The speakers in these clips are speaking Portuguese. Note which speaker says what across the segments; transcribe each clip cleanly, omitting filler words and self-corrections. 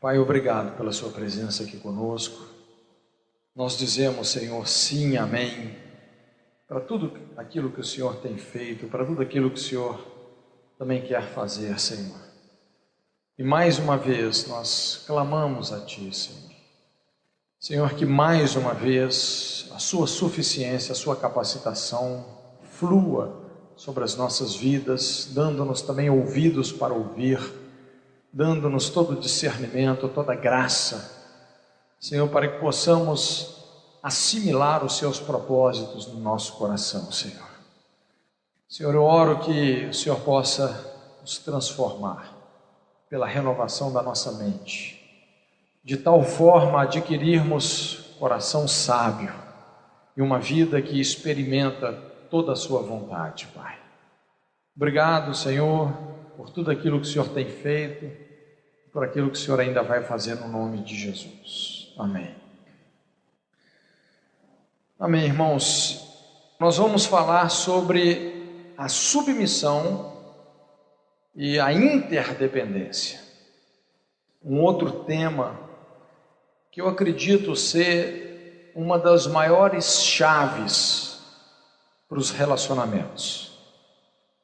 Speaker 1: Pai, obrigado pela sua presença aqui conosco. Nós dizemos, Senhor, sim, amém, para tudo aquilo que o Senhor tem feito, para tudo aquilo que o Senhor também quer fazer, Senhor. E mais uma vez nós clamamos a Ti, Senhor. Senhor, que mais uma vez a sua suficiência, a sua capacitação flua sobre as nossas vidas, dando-nos também ouvidos para ouvir, dando-nos todo o discernimento, toda a graça, Senhor, para que possamos assimilar os seus propósitos no nosso coração, Senhor. Senhor, eu oro que o Senhor possa nos transformar pela renovação da nossa mente, de tal forma adquirirmos coração sábio e uma vida que experimenta toda a sua vontade, Pai. Obrigado, Senhor, por tudo aquilo que o Senhor tem feito, por aquilo que o Senhor ainda vai fazer no nome de Jesus. Amém. Amém, irmãos. Nós vamos falar sobre a submissão e a interdependência. Um outro tema que eu acredito ser uma das maiores chaves para os relacionamentos.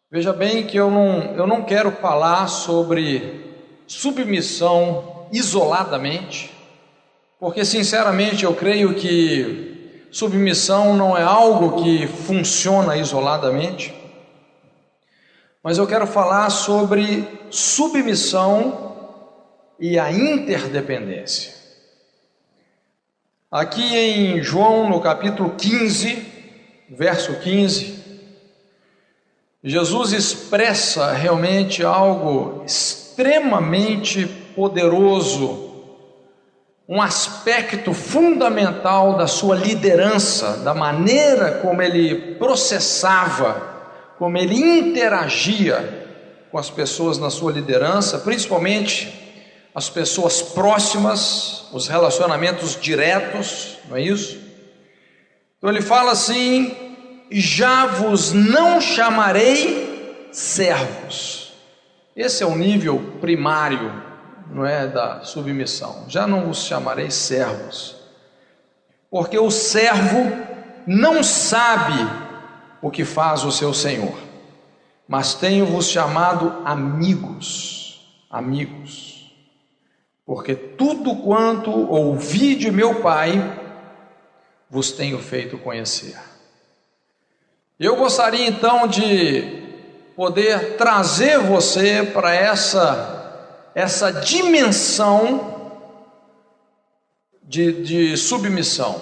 Speaker 1: Veja bem que eu não quero falar sobre submissão isoladamente, porque sinceramente eu creio que submissão não é algo que funciona isoladamente, mas eu quero falar sobre submissão e a interdependência. Aqui em João, no capítulo 15, verso 15, Jesus expressa realmente algo extremamente poderoso, um aspecto fundamental da sua liderança, da maneira como ele processava, como ele interagia com as pessoas na sua liderança, principalmente as pessoas próximas, os relacionamentos diretos, não é isso? Então ele fala assim: já vos não chamarei servos. Esse é o nível primário, não é, da submissão. Já não vos chamarei servos, porque o servo não sabe o que faz o seu senhor, mas tenho-vos chamado amigos, porque tudo quanto ouvi de meu Pai vos tenho feito conhecer. Eu gostaria então de poder trazer você para essa dimensão de submissão,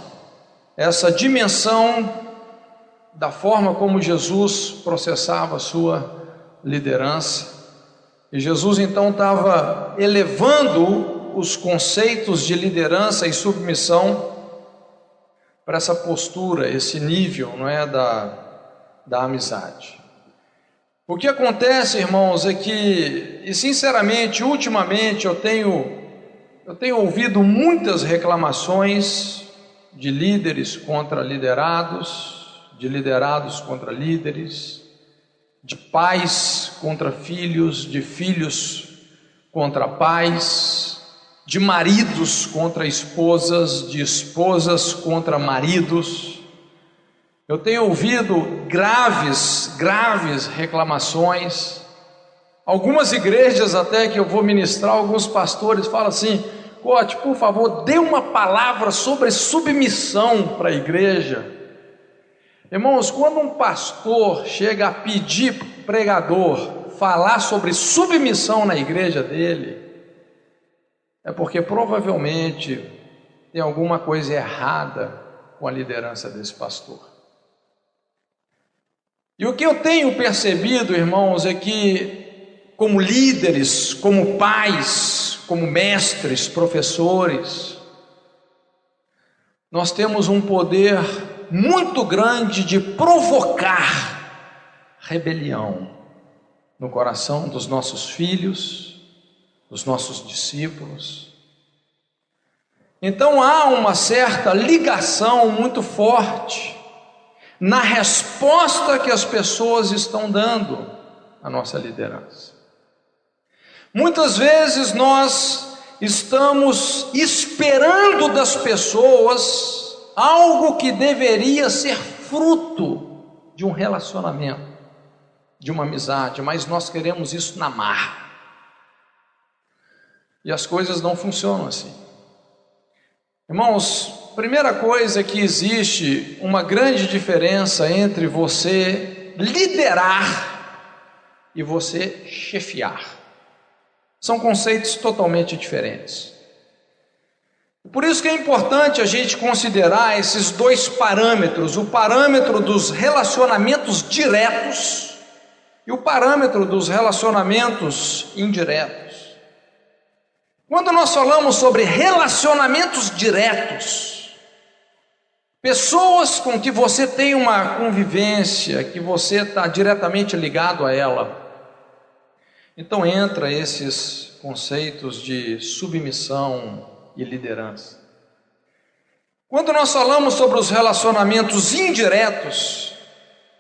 Speaker 1: essa dimensão da forma como Jesus processava a sua liderança. E Jesus então estava elevando os conceitos de liderança e submissão para essa postura, esse nível, não é, da amizade. O que acontece, irmãos, é que, e sinceramente, ultimamente eu tenho ouvido muitas reclamações de líderes contra liderados, de liderados contra líderes, de pais contra filhos, de filhos contra pais, de maridos contra esposas, de esposas contra maridos. Eu tenho ouvido graves reclamações. Algumas igrejas até que eu vou ministrar, alguns pastores falam assim: Cote, por favor, dê uma palavra sobre submissão para a igreja. Irmãos, quando um pastor chega a pedir para o pregador falar sobre submissão na igreja dele, é porque provavelmente tem alguma coisa errada com a liderança desse pastor. E o que eu tenho percebido, irmãos, é que como líderes, como pais, como mestres, professores, nós temos um poder muito grande de provocar rebelião no coração dos nossos filhos, dos nossos discípulos. Então há uma certa ligação muito forte na resposta que as pessoas estão dando à nossa liderança. Muitas vezes nós estamos esperando das pessoas algo que deveria ser fruto de um relacionamento, de uma amizade, mas nós queremos isso na marra. E as coisas não funcionam assim. Irmãos, primeira coisa é que existe uma grande diferença entre você liderar e você chefiar. São conceitos totalmente diferentes. Por isso que é importante a gente considerar esses dois parâmetros, o parâmetro dos relacionamentos diretos e o parâmetro dos relacionamentos indiretos. Quando nós falamos sobre relacionamentos diretos, pessoas com que você tem uma convivência, que você está diretamente ligado a ela, então entra esses conceitos de submissão e liderança. Quando nós falamos sobre os relacionamentos indiretos,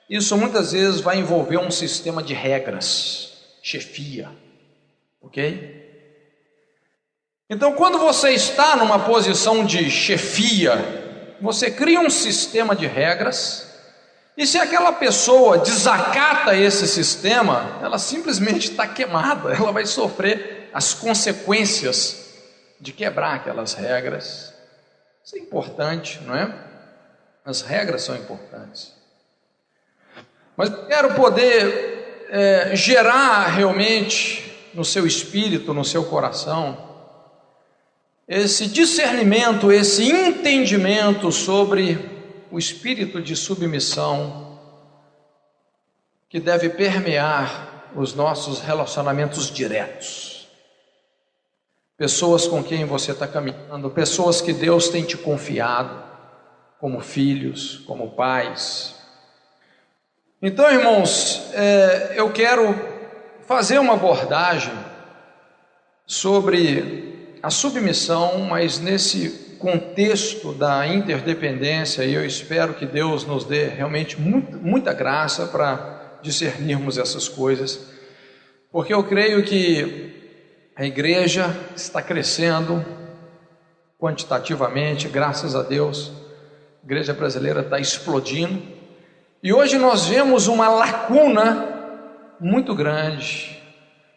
Speaker 1: isso muitas vezes vai envolver um sistema de regras, chefia, ok? Então, quando você está numa posição de chefia, você cria um sistema de regras, e se aquela pessoa desacata esse sistema, ela simplesmente está queimada, ela vai sofrer as consequências de quebrar aquelas regras. Isso é importante, não é? As regras são importantes. Mas eu quero poder gerar realmente no seu espírito, no seu coração, esse discernimento, esse entendimento sobre o espírito de submissão que deve permear os nossos relacionamentos diretos. Pessoas com quem você está caminhando, pessoas que Deus tem te confiado, como filhos, como pais. Então, irmãos, eu quero fazer uma abordagem sobre a submissão, mas nesse contexto da interdependência, e eu espero que Deus nos dê realmente muita graça para discernirmos essas coisas, porque eu creio que a igreja está crescendo quantitativamente, graças a Deus. A igreja brasileira está explodindo, e hoje nós vemos uma lacuna muito grande,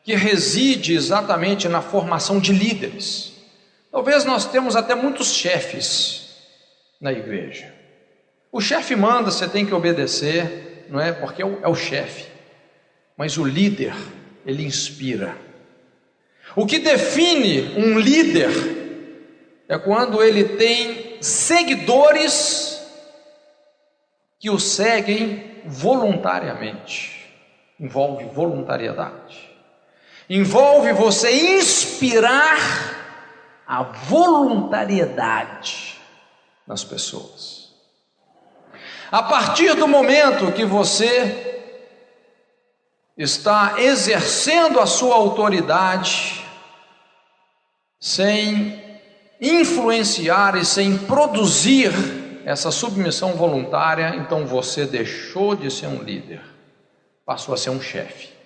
Speaker 1: que reside exatamente na formação de líderes. Talvez nós temos até muitos chefes na igreja. O chefe manda, você tem que obedecer, não é? Porque é o chefe. Mas o líder, ele inspira. O que define um líder é quando ele tem seguidores que o seguem voluntariamente. Envolve voluntariedade. Envolve você inspirar a voluntariedade nas pessoas. A partir do momento que você está exercendo a sua autoridade, sem influenciar e sem produzir essa submissão voluntária, então você deixou de ser um líder, passou a ser um chefe.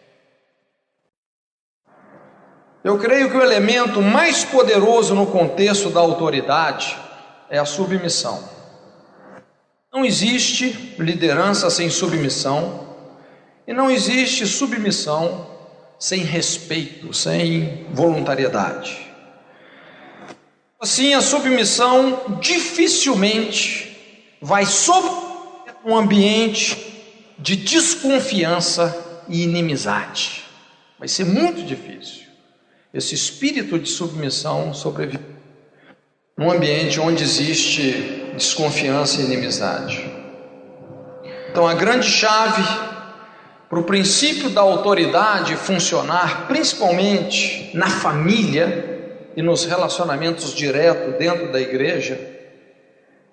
Speaker 1: Eu creio que o elemento mais poderoso no contexto da autoridade é a submissão. Não existe liderança sem submissão, e não existe submissão sem respeito, sem voluntariedade. Assim, a submissão dificilmente vai sobre um ambiente de desconfiança e inimizade. Vai ser muito difícil esse espírito de submissão sobreviver num ambiente onde existe desconfiança e inimizade. Então, a grande chave para o princípio da autoridade funcionar, principalmente na família e nos relacionamentos diretos dentro da igreja,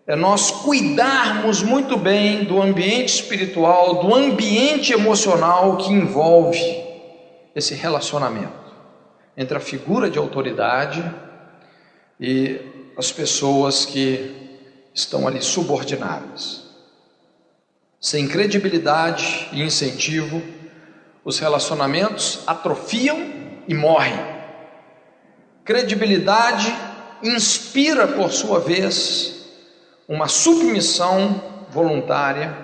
Speaker 1: é nós cuidarmos muito bem do ambiente espiritual, do ambiente emocional que envolve esse relacionamento entre a figura de autoridade e as pessoas que estão ali subordinadas. Sem credibilidade e incentivo, os relacionamentos atrofiam e morrem. Credibilidade inspira, por sua vez, uma submissão voluntária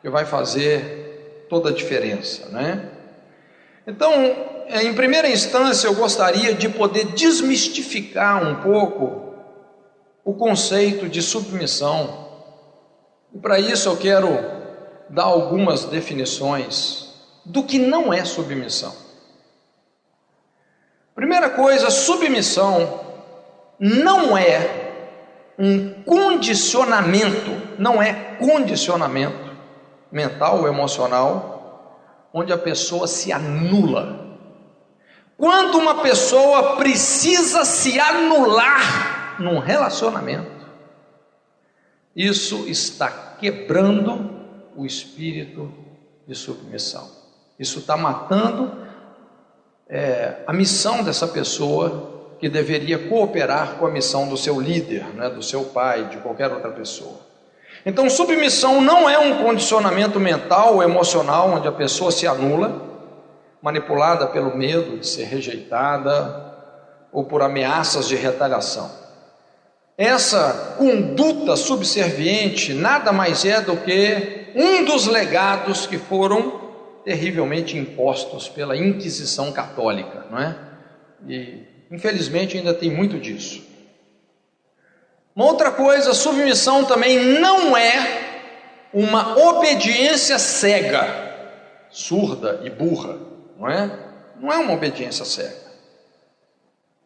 Speaker 1: que vai fazer toda a diferença, né? Então, em primeira instância, eu gostaria de poder desmistificar um pouco o conceito de submissão. E para isso eu quero dar algumas definições do que não é submissão. Primeira coisa, submissão não é um condicionamento, não é condicionamento mental ou emocional, onde a pessoa se anula. Quando uma pessoa precisa se anular num relacionamento, isso está quebrando o espírito de submissão. Isso está matando a missão dessa pessoa, que deveria cooperar com a missão do seu líder, né, do seu pai, de qualquer outra pessoa. Então, submissão não é um condicionamento mental ou emocional, onde a pessoa se anula, manipulada pelo medo de ser rejeitada ou por ameaças de retaliação. Essa conduta subserviente nada mais é do que um dos legados que foram terrivelmente impostos pela Inquisição Católica, não é? E infelizmente ainda tem muito disso. Uma outra coisa, submissão também não é uma obediência cega, surda e burra, não é? Não é uma obediência cega.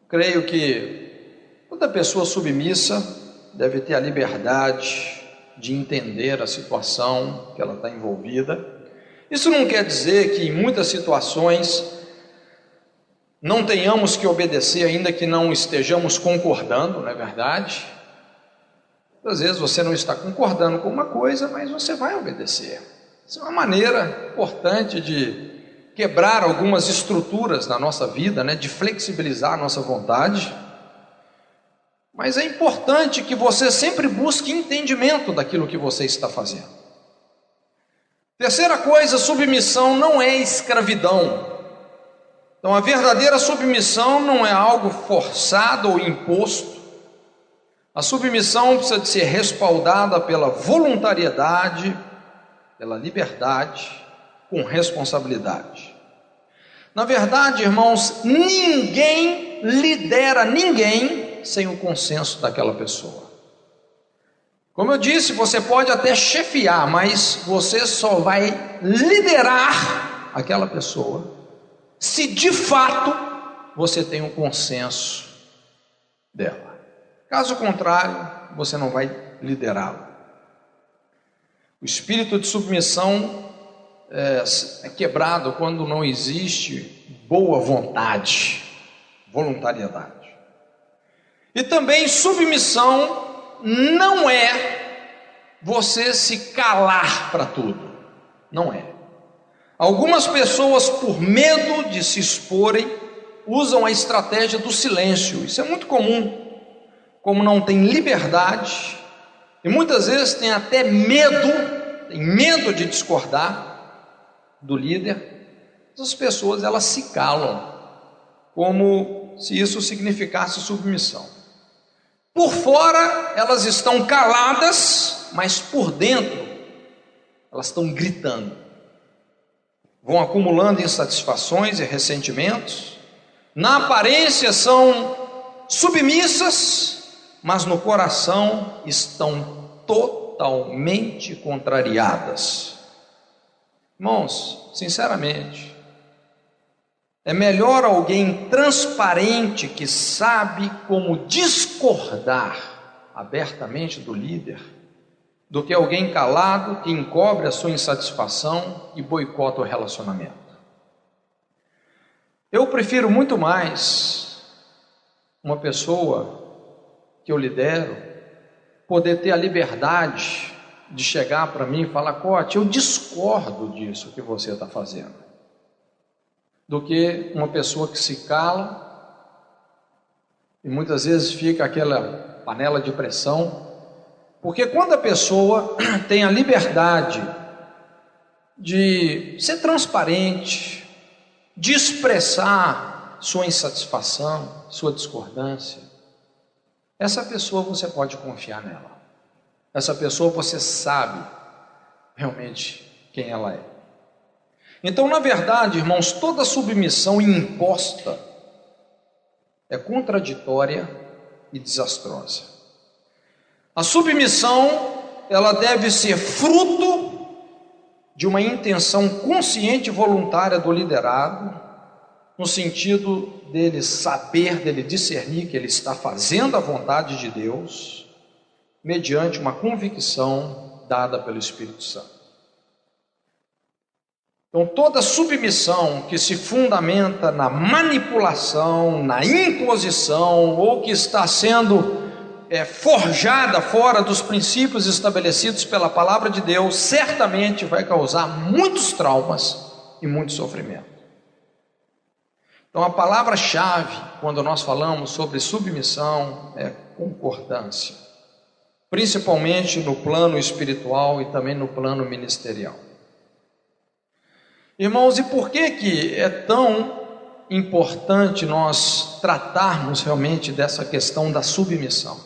Speaker 1: Creio que toda pessoa submissa deve ter a liberdade de entender a situação que ela está envolvida. Isso não quer dizer que em muitas situações não tenhamos que obedecer, ainda que não estejamos concordando, não é verdade? Às vezes você não está concordando com uma coisa, mas você vai obedecer. Isso é uma maneira importante de quebrar algumas estruturas na nossa vida, né? De flexibilizar a nossa vontade. Mas é importante que você sempre busque entendimento daquilo que você está fazendo. Terceira coisa, submissão não é escravidão. Então, a verdadeira submissão não é algo forçado ou imposto. A submissão precisa de ser respaldada pela voluntariedade, pela liberdade, com responsabilidade. Na verdade, irmãos, ninguém lidera ninguém sem o consenso daquela pessoa. Como eu disse, você pode até chefiar, mas você só vai liderar aquela pessoa se de fato você tem um consenso dela. Caso contrário, você não vai liderá-la. O espírito de submissão é quebrado quando não existe boa vontade, voluntariedade. E também submissão não é você se calar para tudo, não é. Algumas pessoas, por medo de se exporem, usam a estratégia do silêncio. Isso é muito comum. Como não tem liberdade, e muitas vezes tem até medo de discordar do líder, as pessoas elas se calam, como se isso significasse submissão. Por fora elas estão caladas, mas por dentro elas estão gritando. Vão acumulando insatisfações e ressentimentos. Na aparência são submissas, mas no coração estão totalmente contrariadas. Irmãos, sinceramente, é melhor alguém transparente que sabe como discordar abertamente do líder, do que alguém calado que encobre a sua insatisfação e boicota o relacionamento. Eu prefiro muito mais uma pessoa que eu lidero poder ter a liberdade de chegar para mim e falar: Cote, eu discordo disso que você está fazendo, do que uma pessoa que se cala e muitas vezes fica aquela panela de pressão. Porque quando a pessoa tem a liberdade de ser transparente, de expressar sua insatisfação, sua discordância, essa pessoa você pode confiar nela. Essa pessoa você sabe realmente quem ela é. Então, na verdade, irmãos, toda submissão imposta é contraditória e desastrosa. A submissão, ela deve ser fruto de uma intenção consciente e voluntária do liderado, no sentido dele saber, dele discernir que ele está fazendo a vontade de Deus, mediante uma convicção dada pelo Espírito Santo. Então, toda submissão que se fundamenta na manipulação, na imposição, ou que está sendo forjada fora dos princípios estabelecidos pela palavra de Deus, certamente vai causar muitos traumas e muito sofrimento. Então, a palavra-chave, quando nós falamos sobre submissão, é concordância, principalmente no plano espiritual e também no plano ministerial. Irmãos, e por que é tão importante nós tratarmos realmente dessa questão da submissão?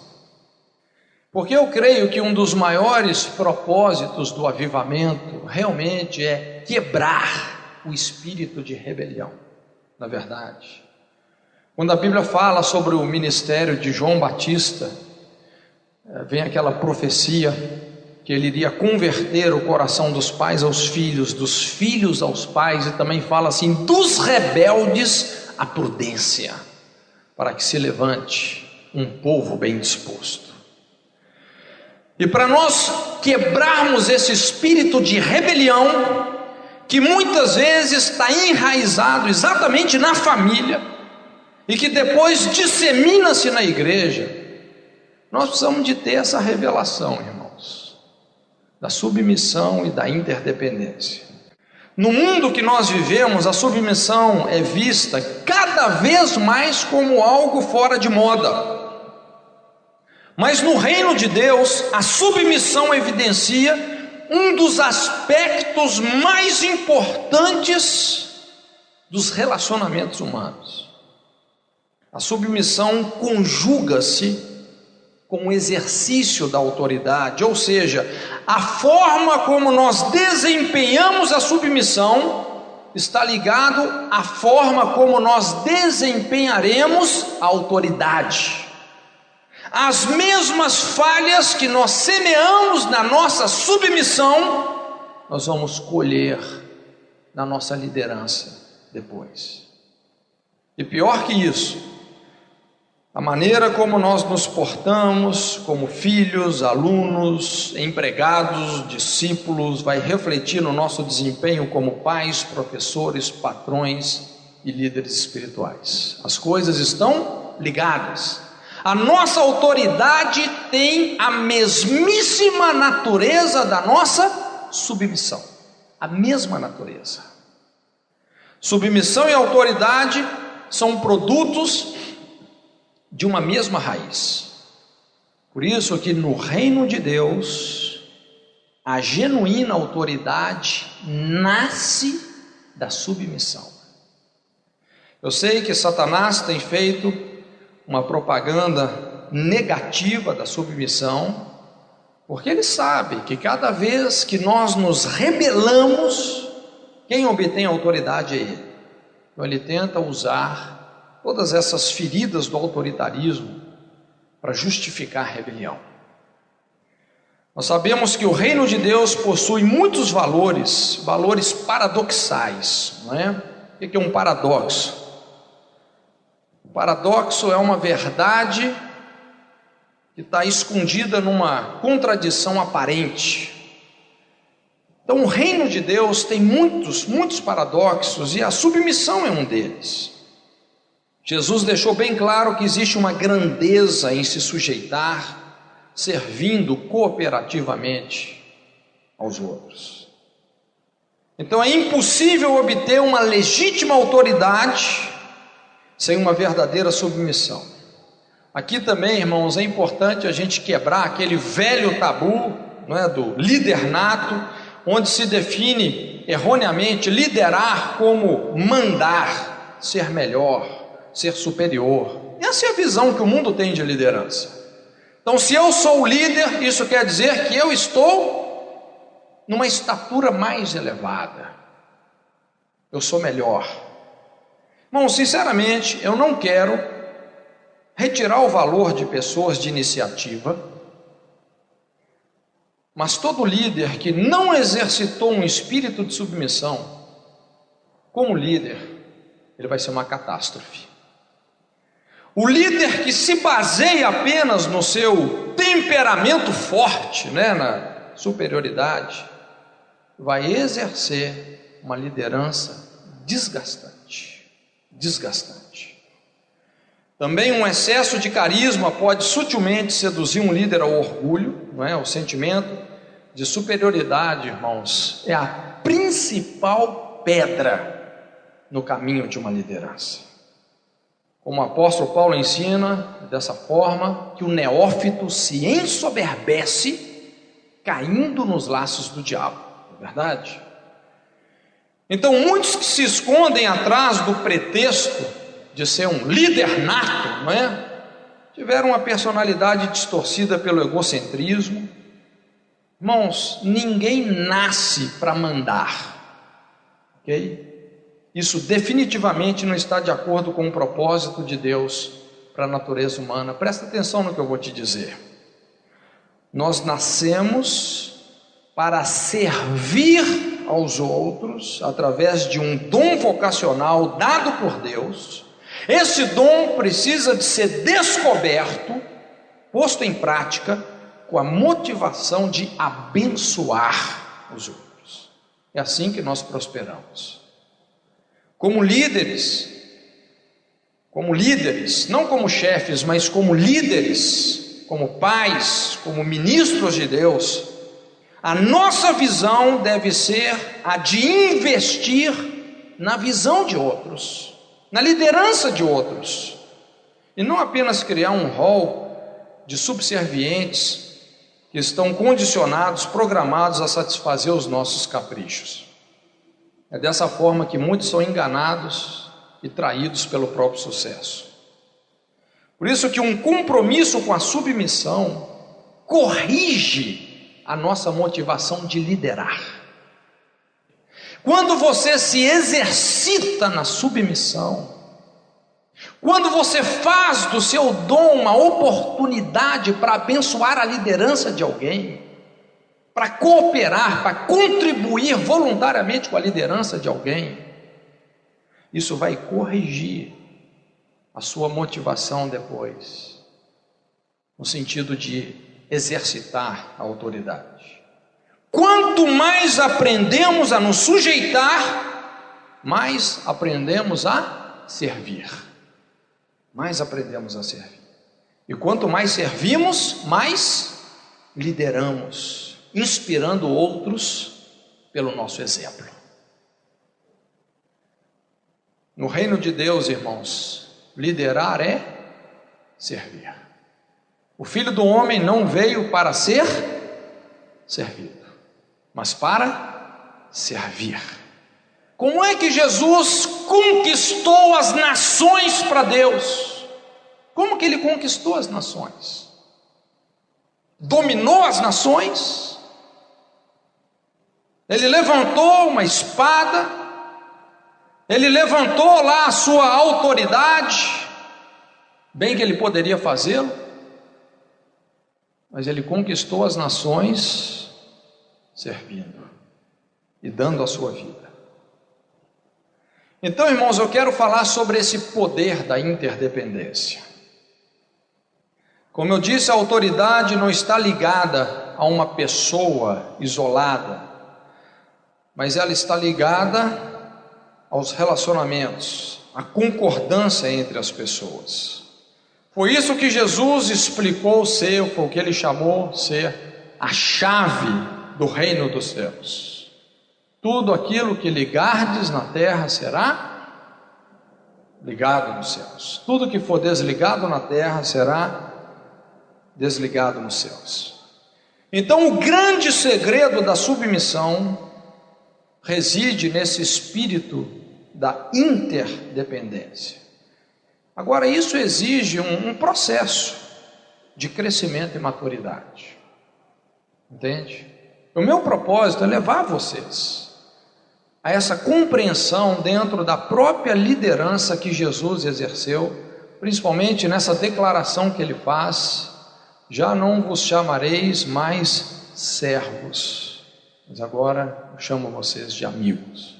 Speaker 1: Porque eu creio que um dos maiores propósitos do avivamento realmente é quebrar o espírito de rebelião, na verdade. Quando a Bíblia fala sobre o ministério de João Batista, vem aquela profecia que ele iria converter o coração dos pais aos filhos, dos filhos aos pais, e também fala assim, dos rebeldes à prudência, para que se levante um povo bem disposto. E para nós quebrarmos esse espírito de rebelião, que muitas vezes está enraizado exatamente na família, e que depois dissemina-se na igreja, nós precisamos de ter essa revelação, irmãos, da submissão e da interdependência. No mundo que nós vivemos, a submissão é vista cada vez mais como algo fora de moda. Mas no reino de Deus, a submissão evidencia um dos aspectos mais importantes dos relacionamentos humanos. A submissão conjuga-se com o exercício da autoridade, ou seja, a forma como nós desempenhamos a submissão está ligado à forma como nós desempenharemos a autoridade. As mesmas falhas que nós semeamos na nossa submissão, nós vamos colher na nossa liderança depois. E pior que isso, a maneira como nós nos portamos como filhos, alunos, empregados, discípulos, vai refletir no nosso desempenho como pais, professores, patrões e líderes espirituais. As coisas estão ligadas. A nossa autoridade tem a mesmíssima natureza da nossa submissão. A mesma natureza. Submissão e autoridade são produtos de uma mesma raiz. Por isso que no reino de Deus, a genuína autoridade nasce da submissão. Eu sei que Satanás tem feito uma propaganda negativa da submissão, porque ele sabe que cada vez que nós nos rebelamos, quem obtém autoridade é ele. Então ele tenta usar todas essas feridas do autoritarismo para justificar a rebelião. Nós sabemos que o reino de Deus possui muitos valores paradoxais, não é? O que é um paradoxo? O paradoxo é uma verdade que está escondida numa contradição aparente. Então o reino de Deus tem muitos paradoxos, e a submissão é um deles. Jesus deixou bem claro que existe uma grandeza em se sujeitar, servindo cooperativamente aos outros. Então é impossível obter uma legítima autoridade sem uma verdadeira submissão. Aqui também, irmãos, é importante a gente quebrar aquele velho tabu, não é, do líder nato, onde se define erroneamente liderar como mandar, ser melhor, ser superior. Essa é a visão que o mundo tem de liderança. Então, se eu sou o líder, isso quer dizer que eu estou numa estatura mais elevada. Eu sou melhor. Bom, sinceramente, eu não quero retirar o valor de pessoas de iniciativa, mas todo líder que não exercitou um espírito de submissão, como líder, ele vai ser uma catástrofe. O líder que se baseia apenas no seu temperamento forte, na superioridade, vai exercer uma liderança desgastante. Também um excesso de carisma pode sutilmente seduzir um líder ao orgulho, O sentimento de superioridade, irmãos, é a principal pedra no caminho de uma liderança. Como o apóstolo Paulo ensina dessa forma, que o neófito se ensoberbece caindo nos laços do diabo, não é verdade? Então muitos que se escondem atrás do pretexto de ser um líder nato, tiveram uma personalidade distorcida pelo egocentrismo. Irmãos, ninguém nasce para mandar, ok? Isso definitivamente não está de acordo com o propósito de Deus para a natureza humana. Presta atenção no que eu vou te dizer. Nós nascemos para servir aos outros através de um dom vocacional dado por Deus. Esse dom precisa de ser descoberto, posto em prática, com a motivação de abençoar os outros. É assim que nós prosperamos. Como líderes, não como chefes, mas como líderes, como pais, como ministros de Deus, a nossa visão deve ser a de investir na visão de outros, na liderança de outros, e não apenas criar um rol de subservientes que estão condicionados, programados a satisfazer os nossos caprichos. É dessa forma que muitos são enganados e traídos pelo próprio sucesso. Por isso que um compromisso com a submissão corrige a nossa motivação de liderar. Quando você se exercita na submissão, quando você faz do seu dom uma oportunidade para abençoar a liderança de alguém, para cooperar, para contribuir voluntariamente com a liderança de alguém, isso vai corrigir a sua motivação depois, no sentido de exercitar a autoridade. Quanto mais aprendemos a nos sujeitar, mais aprendemos a servir. E quanto mais servimos, mais lideramos, inspirando outros pelo nosso exemplo. No reino de Deus, irmãos, liderar é servir. O Filho do Homem não veio para ser servido, mas para servir. Como é que Jesus conquistou as nações para Deus? Como que ele conquistou as nações? Dominou as nações? Ele levantou uma espada, ele levantou lá a sua autoridade, bem que ele poderia fazê-lo, mas ele conquistou as nações servindo e dando a sua vida. Então, irmãos, eu quero falar sobre esse poder da interdependência. Como eu disse, a autoridade não está ligada a uma pessoa isolada, mas ela está ligada aos relacionamentos, à concordância entre as pessoas. Foi isso que Jesus explicou ser, foi o que ele chamou ser a chave do reino dos céus. Tudo aquilo que ligardes na terra será ligado nos céus. Tudo que for desligado na terra será desligado nos céus. Então, o grande segredo da submissão reside nesse espírito da interdependência. Agora, isso exige um processo de crescimento e maturidade, entende? O meu propósito é levar vocês a essa compreensão dentro da própria liderança que Jesus exerceu, principalmente nessa declaração que ele faz: já não vos chamareis mais servos, mas agora eu chamo vocês de amigos.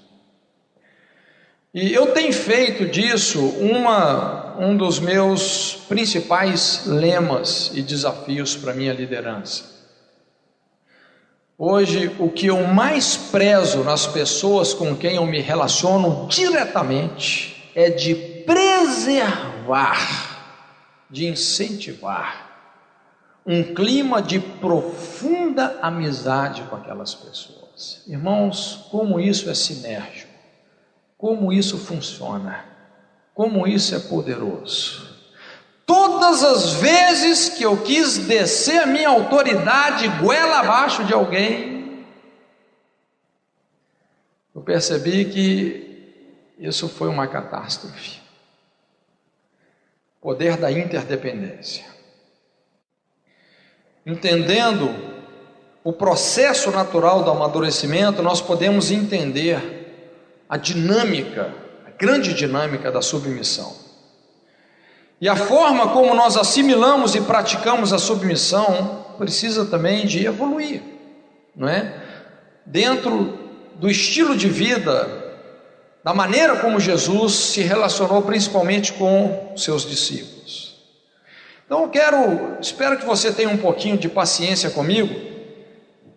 Speaker 1: E eu tenho feito disso um dos meus principais lemas e desafios para a minha liderança. Hoje, o que eu mais prezo nas pessoas com quem eu me relaciono diretamente é de preservar, de incentivar um clima de profunda amizade com aquelas pessoas. Irmãos, como isso é sinérgico, como isso funciona, como isso é poderoso. Todas as vezes que eu quis descer a minha autoridade goela abaixo de alguém, eu percebi que isso foi uma catástrofe. Poder da interdependência. Entendendo o processo natural do amadurecimento, nós podemos entender a dinâmica, a grande dinâmica da submissão. E a forma como nós assimilamos e praticamos a submissão precisa também de evoluir, não é? Dentro do estilo de vida, da maneira como Jesus se relacionou principalmente com seus discípulos. Então espero que você tenha um pouquinho de paciência comigo,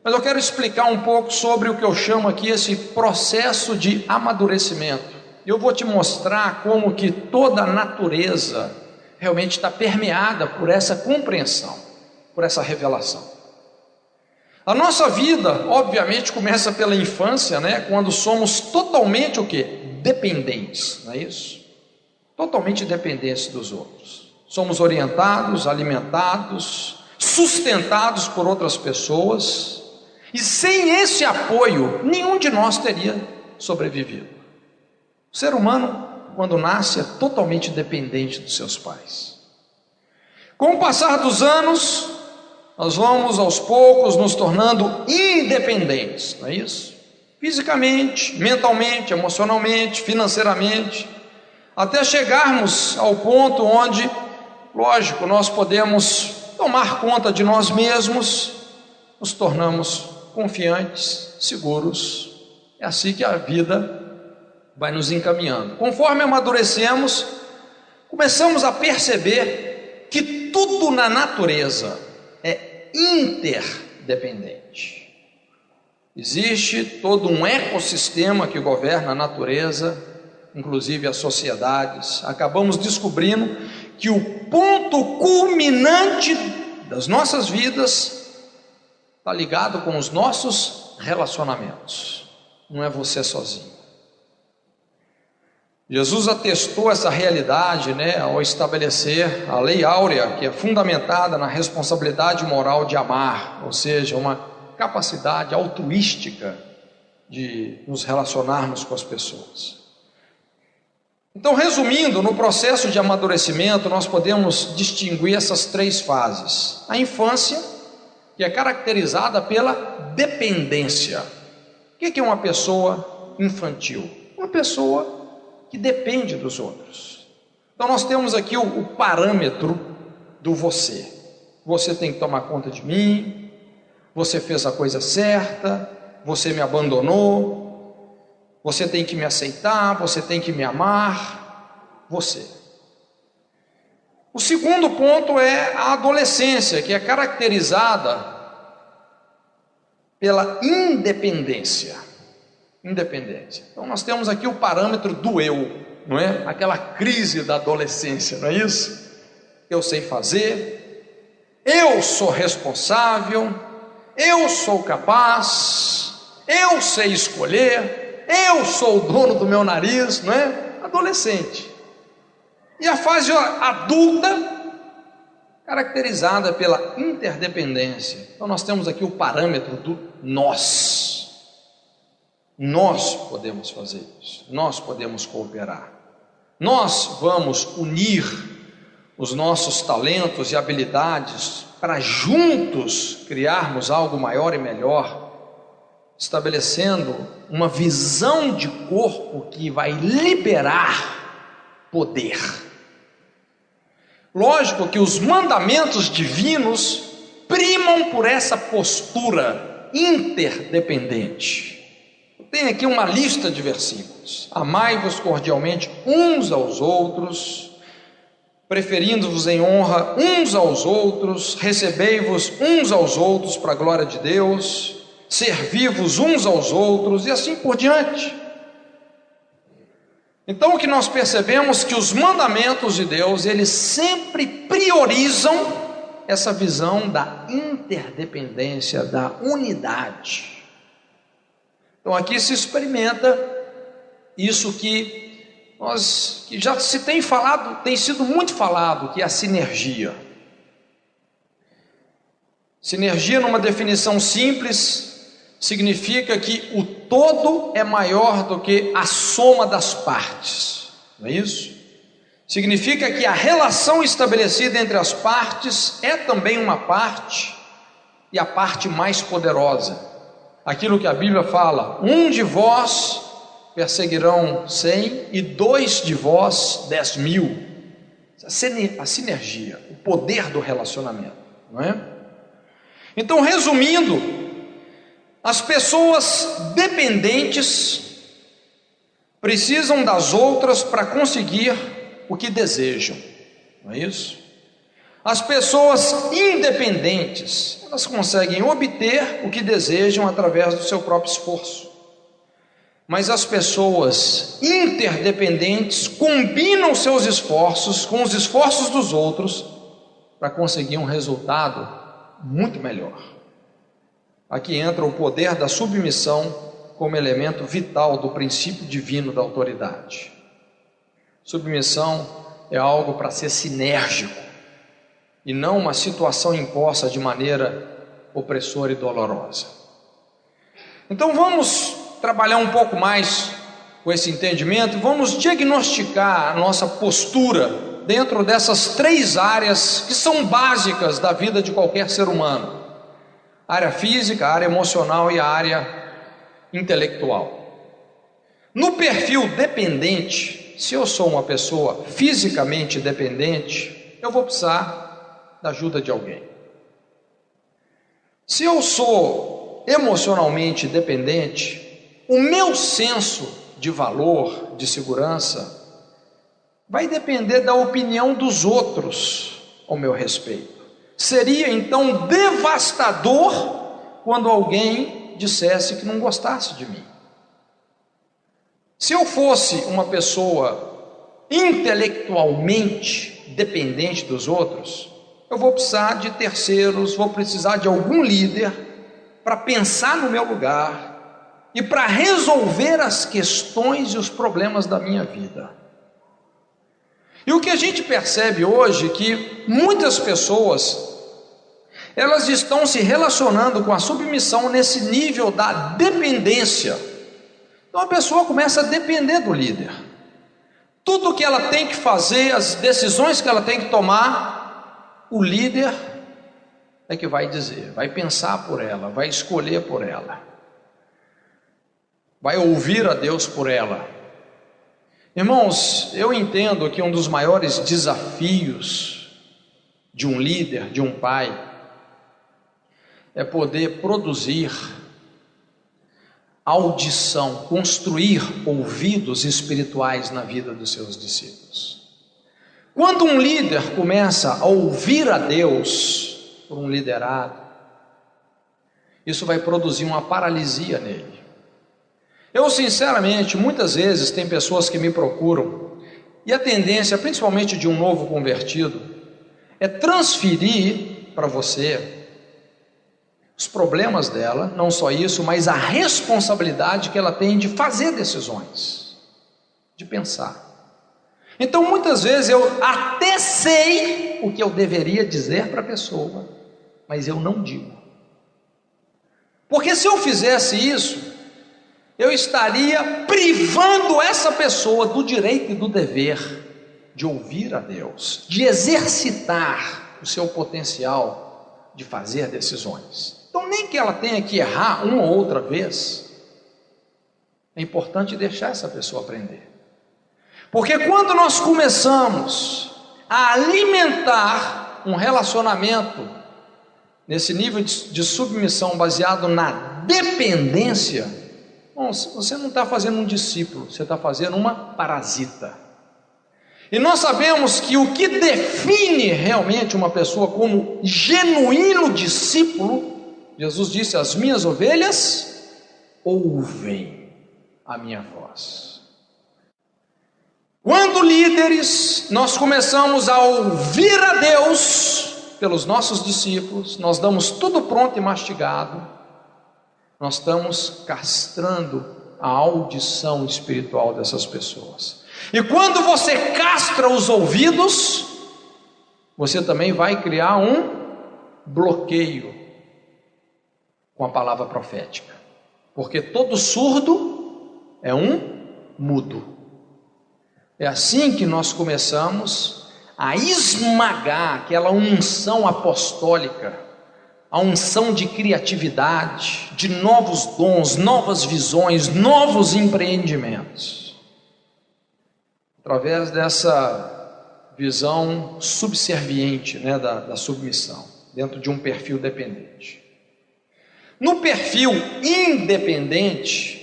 Speaker 1: mas eu quero explicar um pouco sobre o que eu chamo aqui esse processo de amadurecimento. Eu vou te mostrar como que toda a natureza realmente está permeada por essa compreensão, por essa revelação. A nossa vida, obviamente, começa pela infância, né? Quando somos totalmente o quê? Dependentes, não é isso? Totalmente dependentes dos outros. Somos orientados, alimentados, sustentados por outras pessoas, e sem esse apoio, nenhum de nós teria sobrevivido. O ser humano, quando nasce, é totalmente dependente dos seus pais. Com o passar dos anos, nós vamos aos poucos nos tornando independentes, não é isso? Fisicamente, mentalmente, emocionalmente, financeiramente, até chegarmos ao ponto onde, lógico, nós podemos tomar conta de nós mesmos, nos tornamos confiantes, seguros. É assim que a vida vai nos encaminhando. Conforme amadurecemos, começamos a perceber que tudo na natureza é interdependente. Existe todo um ecossistema que governa a natureza, inclusive as sociedades. Acabamos descobrindo que o ponto culminante das nossas vidas está ligado com os nossos relacionamentos, não é você sozinho. Jesus atestou essa realidade, né, ao estabelecer a lei áurea, que é fundamentada na responsabilidade moral de amar, ou seja, uma capacidade altruística de nos relacionarmos com as pessoas. Então, resumindo, no processo de amadurecimento, nós podemos distinguir essas três fases. A infância, que é caracterizada pela dependência. O que é uma pessoa infantil? Uma pessoa que depende dos outros. Então nós temos aqui o parâmetro do você. Você tem que tomar conta de mim, você fez a coisa certa, você me abandonou, você tem que me aceitar, você tem que me amar, você. O segundo ponto é a adolescência, que é caracterizada pela independência. Então nós temos aqui o parâmetro do eu, não é? Aquela crise da adolescência, não é isso? Eu sei fazer, eu sou responsável, eu sou capaz, eu sei escolher, eu sou o dono do meu nariz, não é? Adolescente. E a fase adulta, caracterizada pela interdependência. Então nós temos aqui o parâmetro do nós. Nós podemos fazer isso, nós podemos cooperar. nós vamos unir os nossos talentos e habilidades para juntos criarmos algo maior e melhor, estabelecendo uma visão de corpo que vai liberar poder. Lógico que os mandamentos divinos primam por essa postura interdependente. Tem aqui uma lista de versículos: amai-vos cordialmente uns aos outros, preferindo-vos em honra uns aos outros, recebei-vos uns aos outros para a glória de Deus, servi-vos uns aos outros, e assim por diante. Então o que nós percebemos que os mandamentos de Deus, eles sempre priorizam essa visão da interdependência, da unidade. Então aqui se experimenta isso que já se tem falado, tem sido muito falado, que é a sinergia. Sinergia, numa definição simples, significa que o todo é maior do que a soma das partes, não é isso? Significa que a relação estabelecida entre as partes é também uma parte, e a parte mais poderosa. Aquilo que a Bíblia fala: um de vós perseguirão 100 e 2 de vós 10.000. A sinergia, o poder do relacionamento, não é? Então, resumindo, as pessoas dependentes precisam das outras para conseguir o que desejam, não é isso? As pessoas independentes, elas conseguem obter o que desejam através do seu próprio esforço. Mas as pessoas interdependentes combinam seus esforços com os esforços dos outros para conseguir um resultado muito melhor. Aqui entra o poder da submissão como elemento vital do princípio divino da autoridade. Submissão é algo para ser sinérgico, e não uma situação imposta de maneira opressora e dolorosa. Então vamos trabalhar um pouco mais com esse entendimento, vamos diagnosticar a nossa postura dentro dessas 3 áreas que são básicas da vida de qualquer ser humano: a área física, a área emocional e a área intelectual. No perfil dependente, se eu sou uma pessoa fisicamente dependente, eu vou precisar da ajuda de alguém. Se eu sou emocionalmente dependente, o meu senso de valor, de segurança, vai depender da opinião dos outros ao meu respeito. Seria então devastador quando alguém dissesse que não gostasse de mim. Se eu fosse uma pessoa intelectualmente dependente dos outros, eu vou precisar de terceiros, vou precisar de algum líder para pensar no meu lugar e para resolver as questões e os problemas da minha vida. E o que a gente percebe hoje é que muitas pessoas, elas estão se relacionando com a submissão nesse nível da dependência. Então a pessoa começa a depender do líder. Tudo que ela tem que fazer, as decisões que ela tem que tomar, o líder é que vai dizer, vai pensar por ela, vai escolher por ela, vai ouvir a Deus por ela. Irmãos, eu entendo que um dos maiores desafios de um líder, de um pai, é poder produzir audição, construir ouvidos espirituais na vida dos seus discípulos. Quando um líder começa a ouvir a Deus por um liderado, isso vai produzir uma paralisia nele. Eu sinceramente, muitas vezes tem pessoas que me procuram, e a tendência, principalmente de um novo convertido, é transferir para você os problemas dela, não só isso, mas a responsabilidade que ela tem de fazer decisões, de pensar. Então muitas vezes eu até sei o que eu deveria dizer para a pessoa, mas eu não digo. Porque se eu fizesse isso, eu estaria privando essa pessoa do direito e do dever de ouvir a Deus, de exercitar o seu potencial de fazer decisões. Então, nem que ela tenha que errar uma ou outra vez, é importante deixar essa pessoa aprender. Porque quando nós começamos a alimentar um relacionamento nesse nível de submissão baseado na dependência, bom, você não está fazendo um discípulo, você está fazendo uma parasita. E nós sabemos que o que define realmente uma pessoa como genuíno discípulo, Jesus disse: as minhas ovelhas ouvem a minha voz. Quando líderes, nós começamos a ouvir a Deus pelos nossos discípulos, nós damos tudo pronto e mastigado, nós estamos castrando a audição espiritual dessas pessoas. E quando você castra os ouvidos, você também vai criar um bloqueio com a palavra profética, porque todo surdo é um mudo. É assim que nós começamos a esmagar aquela unção apostólica, a unção de criatividade, de novos dons, novas visões, novos empreendimentos, através dessa visão subserviente, da submissão, dentro de um perfil dependente. No perfil independente,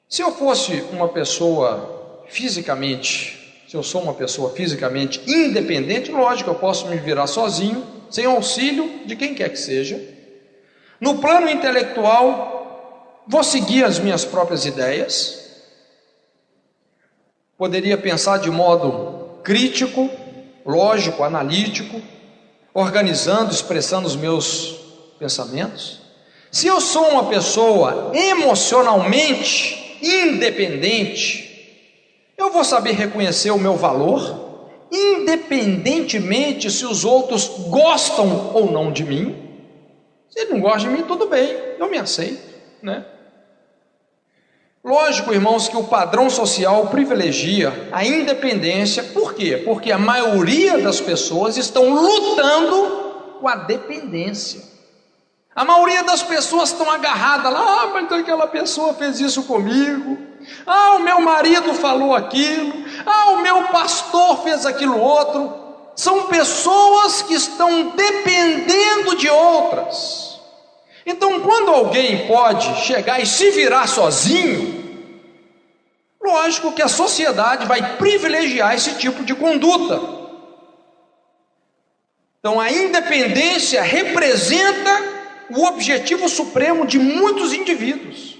Speaker 1: se eu fosse uma pessoa fisicamente, se eu sou uma pessoa fisicamente independente, lógico, eu posso me virar sozinho, sem auxílio de quem quer que seja. No plano intelectual, vou seguir as minhas próprias ideias, poderia pensar de modo crítico, lógico, analítico, organizando, expressando os meus pensamentos. Se eu sou uma pessoa emocionalmente independente, eu vou saber reconhecer o meu valor, independentemente se os outros gostam ou não de mim. Se ele não gosta de mim, tudo bem, eu me aceito, Lógico, irmãos, que o padrão social privilegia a independência. Por quê? Porque a maioria das pessoas estão lutando com a dependência. A maioria das pessoas estão agarradas lá: mas aquela pessoa fez isso comigo, o meu marido falou aquilo, o meu pastor fez aquilo outro. São pessoas que estão dependendo de outras. Então, quando alguém pode chegar e se virar sozinho, lógico que a sociedade vai privilegiar esse tipo de conduta. Então, a independência representa o objetivo supremo de muitos indivíduos.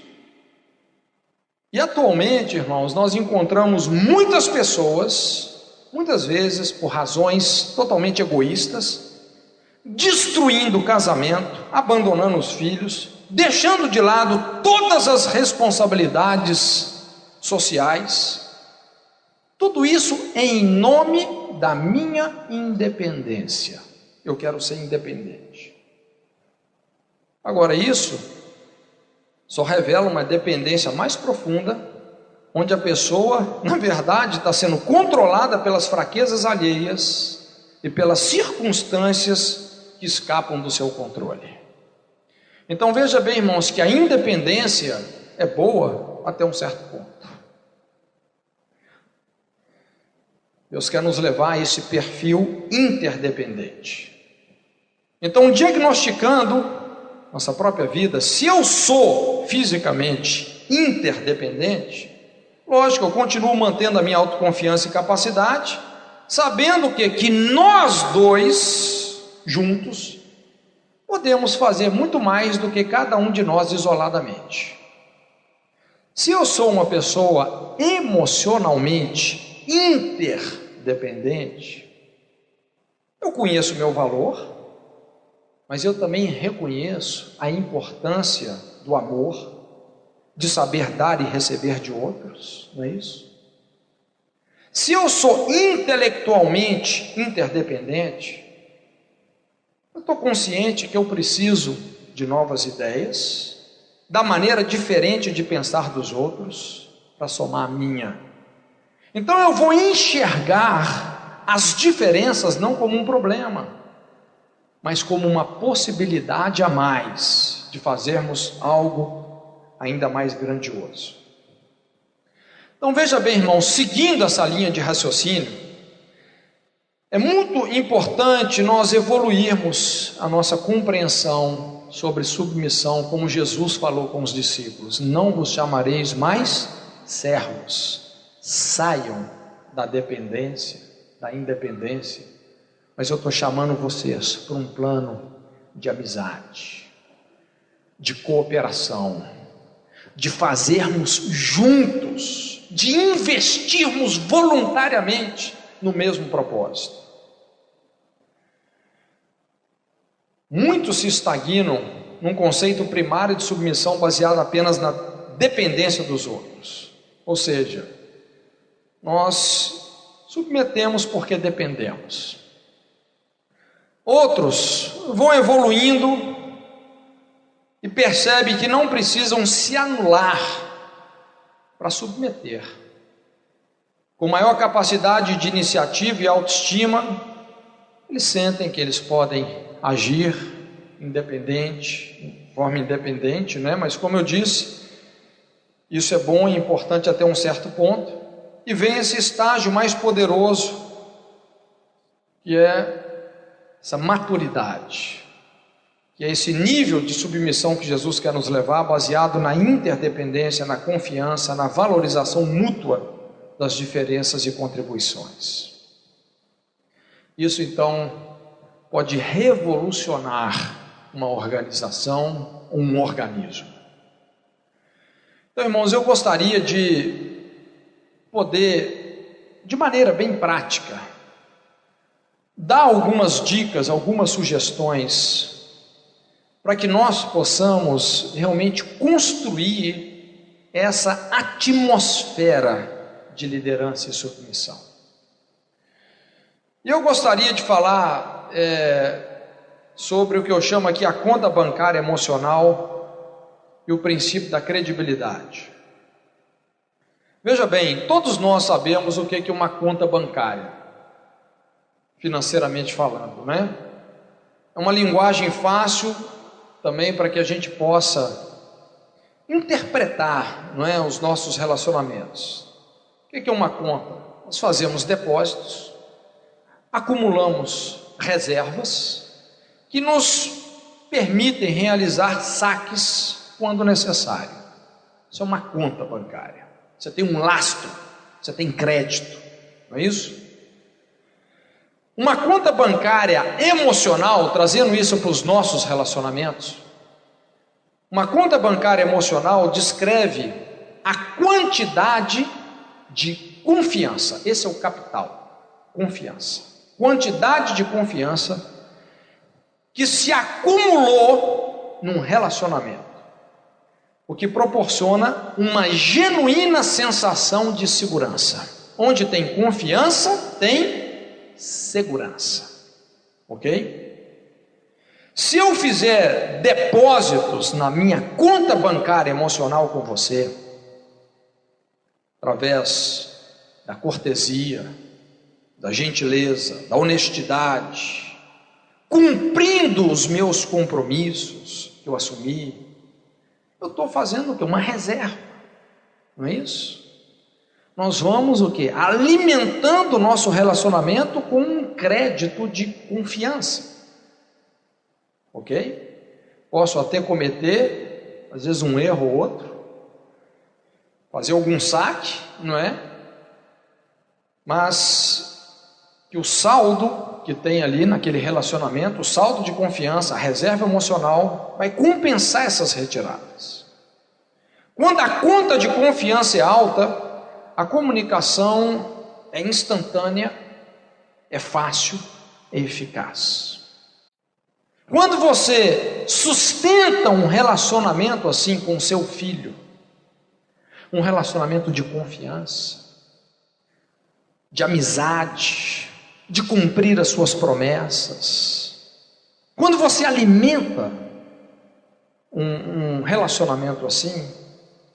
Speaker 1: E atualmente, irmãos, nós encontramos muitas pessoas, muitas vezes por razões totalmente egoístas, destruindo o casamento, abandonando os filhos, deixando de lado todas as responsabilidades sociais. Tudo isso em nome da minha independência. Eu quero ser independente. Agora, isso só revela uma dependência mais profunda, onde a pessoa, na verdade, está sendo controlada pelas fraquezas alheias e pelas circunstâncias que escapam do seu controle. Então veja bem, irmãos, que a independência é boa até um certo ponto. Deus quer nos levar a esse perfil interdependente. Então, diagnosticando nossa própria vida, se eu sou fisicamente interdependente, lógico, eu continuo mantendo a minha autoconfiança e capacidade, sabendo que nós dois juntos podemos fazer muito mais do que cada um de nós isoladamente. Se eu sou uma pessoa emocionalmente interdependente, eu conheço o meu valor, mas eu também reconheço a importância do amor, de saber dar e receber de outros, não é isso? Se eu sou intelectualmente interdependente, eu estou consciente que eu preciso de novas ideias, da maneira diferente de pensar dos outros para somar a minha. Então eu vou enxergar as diferenças não como um problema, mas como uma possibilidade a mais de fazermos algo ainda mais grandioso. Então veja bem, irmãos, seguindo essa linha de raciocínio, é muito importante nós evoluirmos a nossa compreensão sobre submissão, como Jesus falou com os discípulos: não vos chamareis mais servos, saiam da dependência, da independência, mas eu estou chamando vocês para um plano de amizade, de cooperação, de fazermos juntos, de investirmos voluntariamente no mesmo propósito. Muitos se estagnam num conceito primário de submissão baseado apenas na dependência dos outros. Ou seja, nós submetemos porque dependemos. Outros vão evoluindo e percebem que não precisam se anular para submeter. Com maior capacidade de iniciativa e autoestima, eles sentem que eles podem agir de forma independente, né? Mas como eu disse, isso é bom e importante até um certo ponto. E vem esse estágio mais poderoso, que é essa maturidade, que é esse nível de submissão que Jesus quer nos levar, baseado na interdependência, na confiança, na valorização mútua das diferenças e contribuições. Isso então pode revolucionar uma organização, um organismo. Então, irmãos, eu gostaria de poder, de maneira bem prática, dar algumas dicas, algumas sugestões, para que nós possamos realmente construir essa atmosfera de liderança e submissão. E eu gostaria de falar sobre o que eu chamo aqui a conta bancária emocional e o princípio da credibilidade. Veja bem, todos nós sabemos o que é uma conta bancária, financeiramente falando, né? É uma linguagem fácil também para que a gente possa interpretar, não é, os nossos relacionamentos. O que é uma conta? Nós fazemos depósitos, acumulamos reservas que nos permitem realizar saques quando necessário. Isso é uma conta bancária. Você tem um lastro, você tem crédito, não é isso? Uma conta bancária emocional, trazendo isso para os nossos relacionamentos, uma conta bancária emocional descreve a quantidade de confiança. Esse é o capital, confiança. Quantidade de confiança que se acumulou num relacionamento, o que proporciona uma genuína sensação de segurança. Onde tem confiança, tem segurança, ok? Se eu fizer depósitos na minha conta bancária emocional com você, através da cortesia, da gentileza, da honestidade, cumprindo os meus compromissos que eu assumi, eu estou fazendo o quê? Uma reserva, não é isso? Nós vamos o quê? Alimentando o nosso relacionamento com um crédito de confiança, ok? Posso até cometer, às vezes, um erro ou outro, fazer algum saque, não é? Mas que o saldo que tem ali naquele relacionamento, o saldo de confiança, a reserva emocional, vai compensar essas retiradas. Quando a conta de confiança é alta, a comunicação é instantânea, é fácil, é eficaz. Quando você sustenta um relacionamento assim com seu filho, um relacionamento de confiança, de amizade, de cumprir as suas promessas, quando você alimenta um relacionamento assim,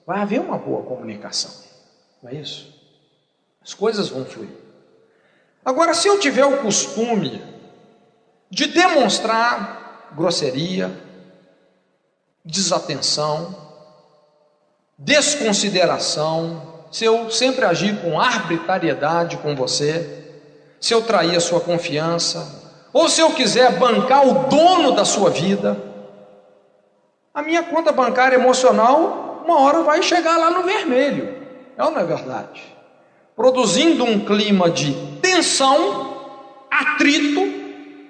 Speaker 1: vai haver uma boa comunicação, não é isso? As coisas vão fluir. Agora, se eu tiver o costume de demonstrar grosseria, desatenção, desconsideração, se eu sempre agir com arbitrariedade com você, se eu trair a sua confiança, ou se eu quiser bancar o dono da sua vida, a minha conta bancária emocional, uma hora vai chegar lá no vermelho, é ou não é verdade? Produzindo um clima de tensão, atrito,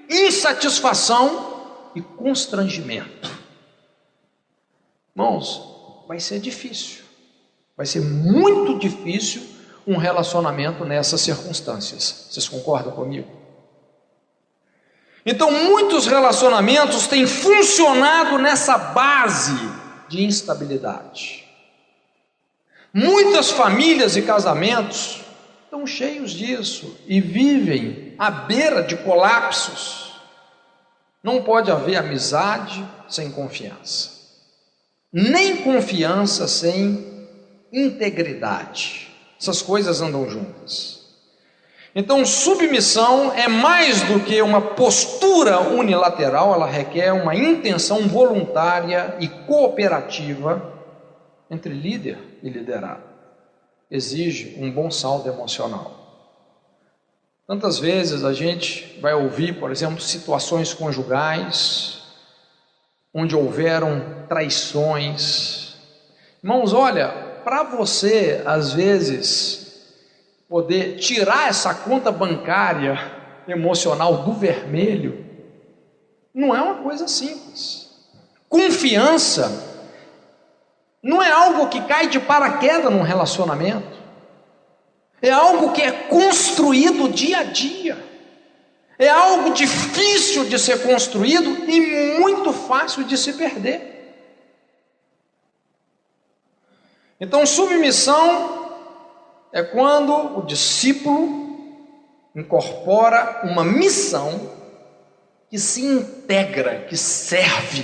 Speaker 1: insatisfação e constrangimento. Irmãos, vai ser difícil, vai ser muito difícil um relacionamento nessas circunstâncias. Vocês concordam comigo? Então, muitos relacionamentos têm funcionado nessa base de instabilidade. Muitas famílias e casamentos estão cheios disso e vivem à beira de colapsos. Não pode haver amizade sem confiança, nem confiança sem integridade. Essas coisas andam juntas. Então, submissão é mais do que uma postura unilateral, ela requer uma intenção voluntária e cooperativa entre líder e liderado. Exige um bom saldo emocional. Tantas vezes a gente vai ouvir, por exemplo, situações conjugais, onde houveram traições. Irmãos, olha, para você, às vezes, poder tirar essa conta bancária emocional do vermelho, não é uma coisa simples. Confiança não é algo que cai de paraquedas num relacionamento, é algo que é construído dia a dia, é algo difícil de ser construído e muito fácil de se perder. Então, submissão é quando o discípulo incorpora uma missão que se integra, que serve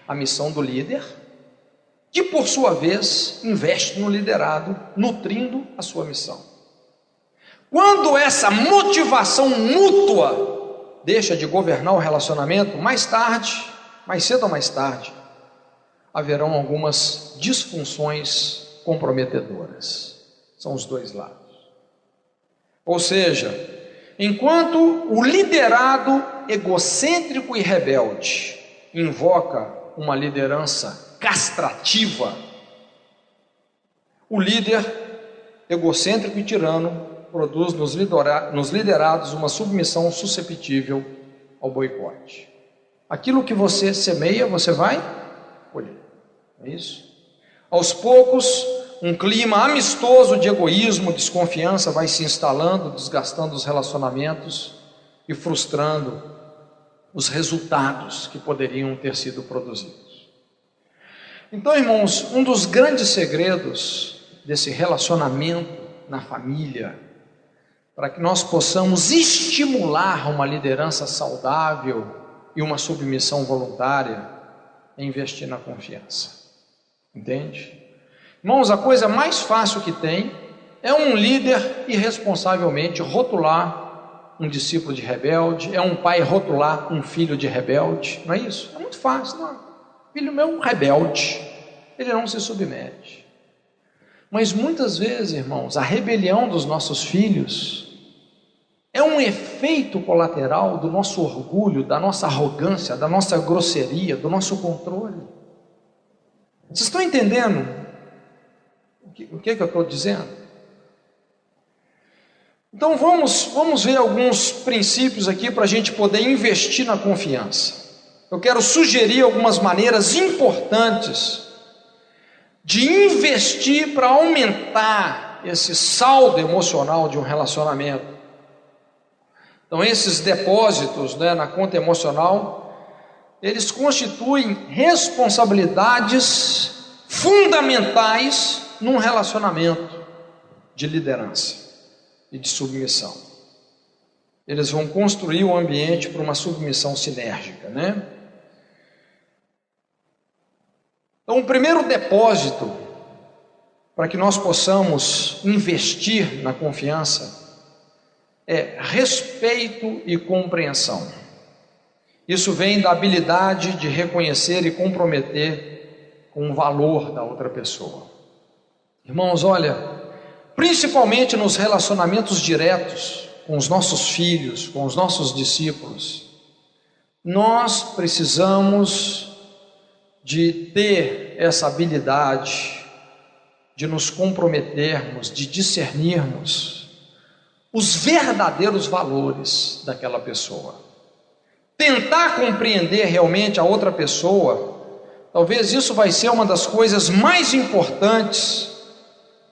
Speaker 1: à missão do líder, que por sua vez investe no liderado, nutrindo a sua missão. Quando essa motivação mútua deixa de governar o relacionamento, mais cedo ou mais tarde, haverão algumas disfunções comprometedoras. São os dois lados. Ou seja, enquanto o liderado egocêntrico e rebelde invoca uma liderança castrativa, o líder egocêntrico e tirano produz nos liderados uma submissão susceptível ao boicote. Aquilo que você semeia, você vai colher. É isso? Aos poucos, um clima amistoso de egoísmo, desconfiança vai se instalando, desgastando os relacionamentos e frustrando os resultados que poderiam ter sido produzidos. Então, irmãos, um dos grandes segredos desse relacionamento na família, para que nós possamos estimular uma liderança saudável e uma submissão voluntária, é investir na confiança. Entende? Irmãos, a coisa mais fácil que tem é um líder irresponsavelmente rotular um discípulo de rebelde, é um pai rotular um filho de rebelde, não é isso? É muito fácil, não. Filho meu rebelde, ele não se submete. Mas muitas vezes, irmãos, a rebelião dos nossos filhos é um efeito colateral do nosso orgulho, da nossa arrogância, da nossa grosseria, do nosso controle. Vocês estão entendendo o que eu estou dizendo? Então vamos ver alguns princípios aqui para a gente poder investir na confiança. Eu quero sugerir algumas maneiras importantes de investir para aumentar esse saldo emocional de um relacionamento. Então esses depósitos, na conta emocional, eles constituem responsabilidades fundamentais num relacionamento de liderança e de submissão. Eles vão construir o ambiente para uma submissão sinérgica, Então, o primeiro depósito para que nós possamos investir na confiança é respeito e compreensão. Isso vem da habilidade de reconhecer e comprometer com o valor da outra pessoa. Irmãos, olha, principalmente nos relacionamentos diretos com os nossos filhos, com os nossos discípulos, nós precisamos de ter essa habilidade de nos comprometermos, de discernirmos os verdadeiros valores daquela pessoa. Tentar compreender realmente a outra pessoa, talvez isso vai ser uma das coisas mais importantes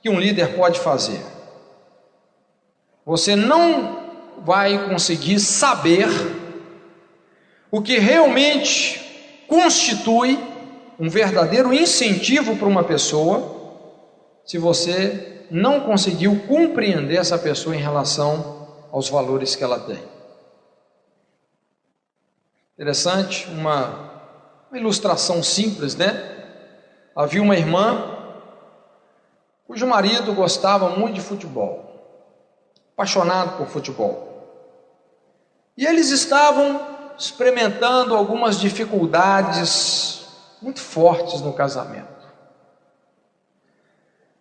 Speaker 1: que um líder pode fazer. Você não vai conseguir saber o que realmente constitui um verdadeiro incentivo para uma pessoa, se você não conseguiu compreender essa pessoa em relação aos valores que ela tem. Interessante, uma ilustração simples, né? Havia uma irmã cujo marido gostava muito de futebol, apaixonado por futebol. E eles estavam experimentando algumas dificuldades muito fortes no casamento.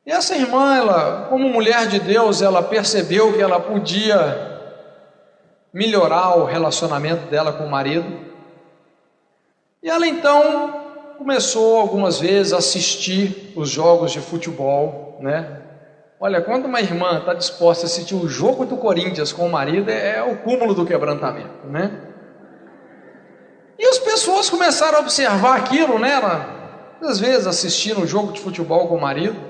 Speaker 1: E essa irmã, ela, como mulher de Deus, ela percebeu que ela podia melhorar o relacionamento dela com o marido. E ela então começou algumas vezes a assistir os jogos de futebol, né? Olha, quando uma irmã está disposta a assistir o jogo do Corinthians com o marido, é o cúmulo do quebrantamento, né? E as pessoas começaram a observar aquilo, né? Ela, às vezes, assistindo o jogo de futebol com o marido.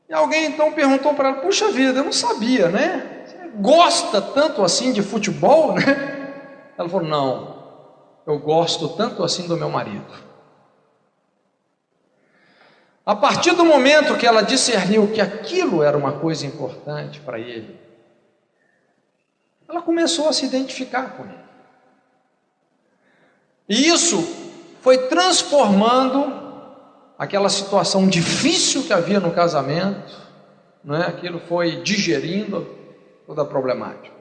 Speaker 1: E alguém então perguntou para ela: puxa vida, eu não sabia, né? Você gosta tanto assim de futebol, né? Ela falou: não, eu gosto tanto assim do meu marido. A partir do momento que ela discerniu que aquilo era uma coisa importante para ele, ela começou a se identificar com ele. E isso foi transformando aquela situação difícil que havia no casamento, né? Aquilo foi digerindo toda a problemática.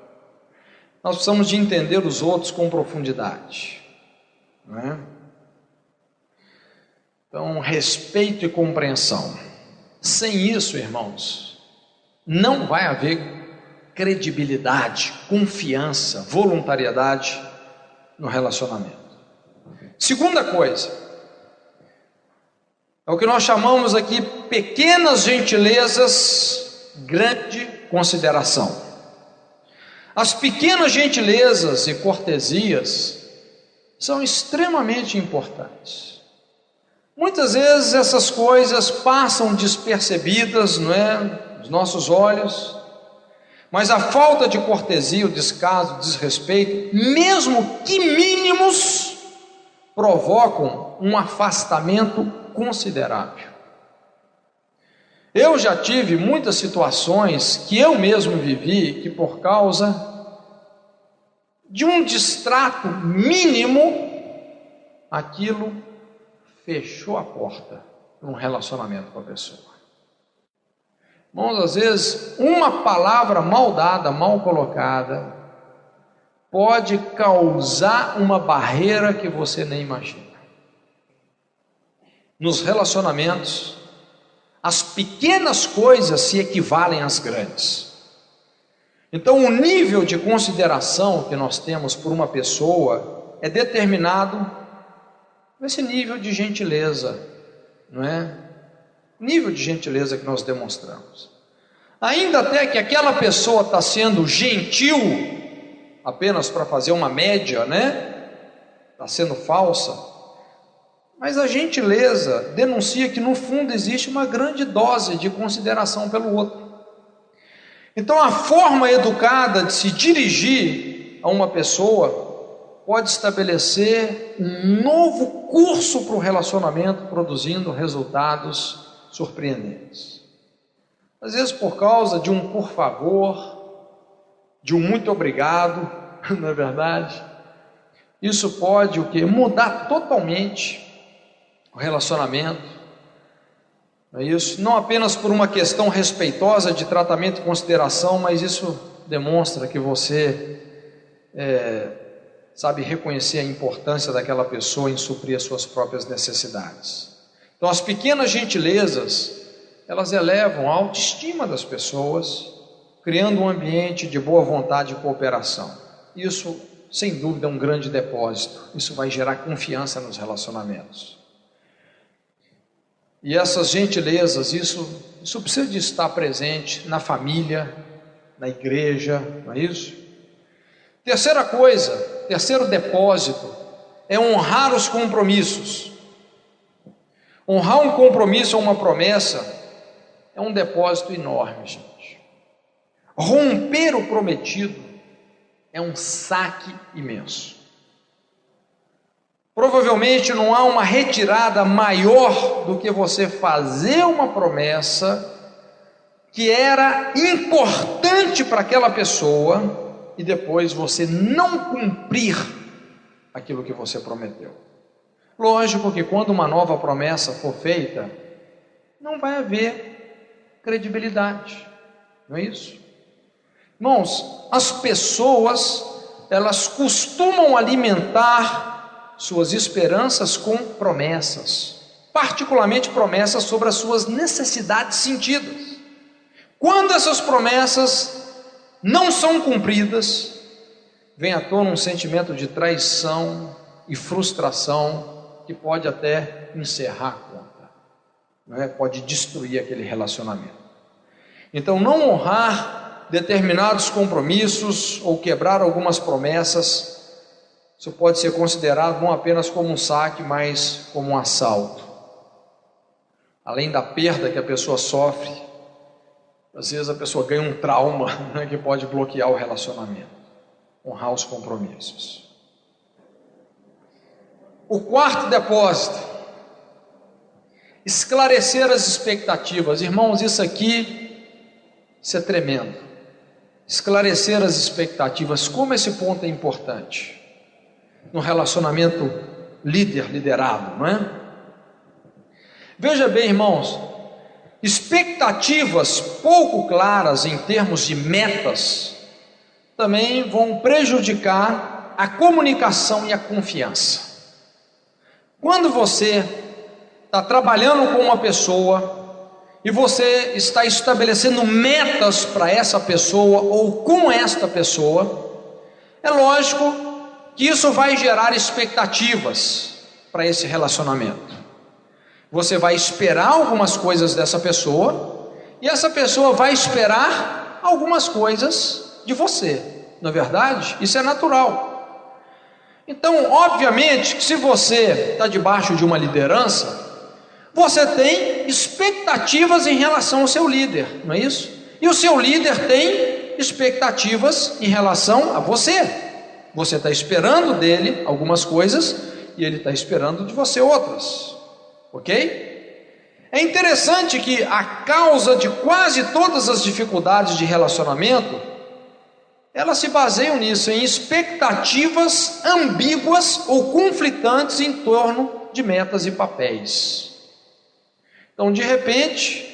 Speaker 1: Nós precisamos de entender os outros com profundidade, né? Então, respeito e compreensão. Sem isso, irmãos, não vai haver credibilidade, confiança, voluntariedade no relacionamento. Segunda coisa, é o que nós chamamos aqui pequenas gentilezas, grande consideração. As pequenas gentilezas e cortesias são extremamente importantes. Muitas vezes essas coisas passam despercebidas, não é, nos nossos olhos, mas a falta de cortesia, o descaso, o desrespeito, mesmo que mínimos, provocam um afastamento considerável. Eu já tive muitas situações que eu mesmo vivi, que por causa de um distrato mínimo, aquilo fechou a porta para um relacionamento com a pessoa. Irmãos, às vezes uma palavra mal dada, mal colocada, pode causar uma barreira que você nem imagina. Nos relacionamentos, as pequenas coisas se equivalem às grandes. Então, o nível de consideração que nós temos por uma pessoa é determinado por esse nível de gentileza, não é? Nível de gentileza que nós demonstramos. Ainda até que aquela pessoa está sendo gentil, apenas para fazer uma média, né? Está sendo falsa. Mas a gentileza denuncia que no fundo existe uma grande dose de consideração pelo outro. Então a forma educada de se dirigir a uma pessoa pode estabelecer um novo curso para o relacionamento, produzindo resultados surpreendentes. Às vezes por causa de um por favor, de um muito obrigado, não é verdade? Isso pode o quê? Mudar totalmente o relacionamento, não é isso? Não apenas por uma questão respeitosa de tratamento e consideração, mas isso demonstra que você sabe reconhecer a importância daquela pessoa em suprir as suas próprias necessidades. Então as pequenas gentilezas, elas elevam a autoestima das pessoas, criando um ambiente de boa vontade e cooperação. Isso, sem dúvida, é um grande depósito. Isso vai gerar confiança nos relacionamentos. E essas gentilezas, isso precisa de estar presente na família, na igreja, não é isso? Terceira coisa, terceiro depósito, é honrar os compromissos. Honrar um compromisso ou uma promessa é um depósito enorme, gente. Romper o prometido é um saque imenso. Provavelmente não há uma retirada maior do que você fazer uma promessa que era importante para aquela pessoa e depois você não cumprir aquilo que você prometeu. Lógico que quando uma nova promessa for feita, não vai haver credibilidade, não é isso? Irmãos, as pessoas, elas costumam alimentar suas esperanças com promessas, particularmente promessas sobre as suas necessidades sentidas. Quando essas promessas não são cumpridas, vem à tona um sentimento de traição e frustração que pode até encerrar a conta, não é? Pode destruir aquele relacionamento. Então, não honrar determinados compromissos ou quebrar algumas promessas, isso pode ser considerado não apenas como um saque, mas como um assalto. Além da perda que a pessoa sofre, às vezes a pessoa ganha um trauma, né, que pode bloquear o relacionamento. Honrar os compromissos. O quarto depósito, esclarecer as expectativas. Irmãos, isso é tremendo. Esclarecer as expectativas, como esse ponto é importante no relacionamento líder-liderado, não é? Veja bem, irmãos, expectativas pouco claras em termos de metas também vão prejudicar a comunicação e a confiança. Quando você está trabalhando com uma pessoa e você está estabelecendo metas para essa pessoa ou com esta pessoa, é lógico que isso vai gerar expectativas para esse relacionamento. Você vai esperar algumas coisas dessa pessoa e essa pessoa vai esperar algumas coisas de você. Não é verdade? Isso é natural. Então, obviamente, que se você está debaixo de uma liderança, você tem expectativas em relação ao seu líder, não é isso? E o seu líder tem expectativas em relação a você. Você está esperando dele algumas coisas e ele está esperando de você outras, ok? É interessante que a causa de quase todas as dificuldades de relacionamento, elas se baseiam nisso, em expectativas ambíguas ou conflitantes em torno de metas e papéis. Então, de repente,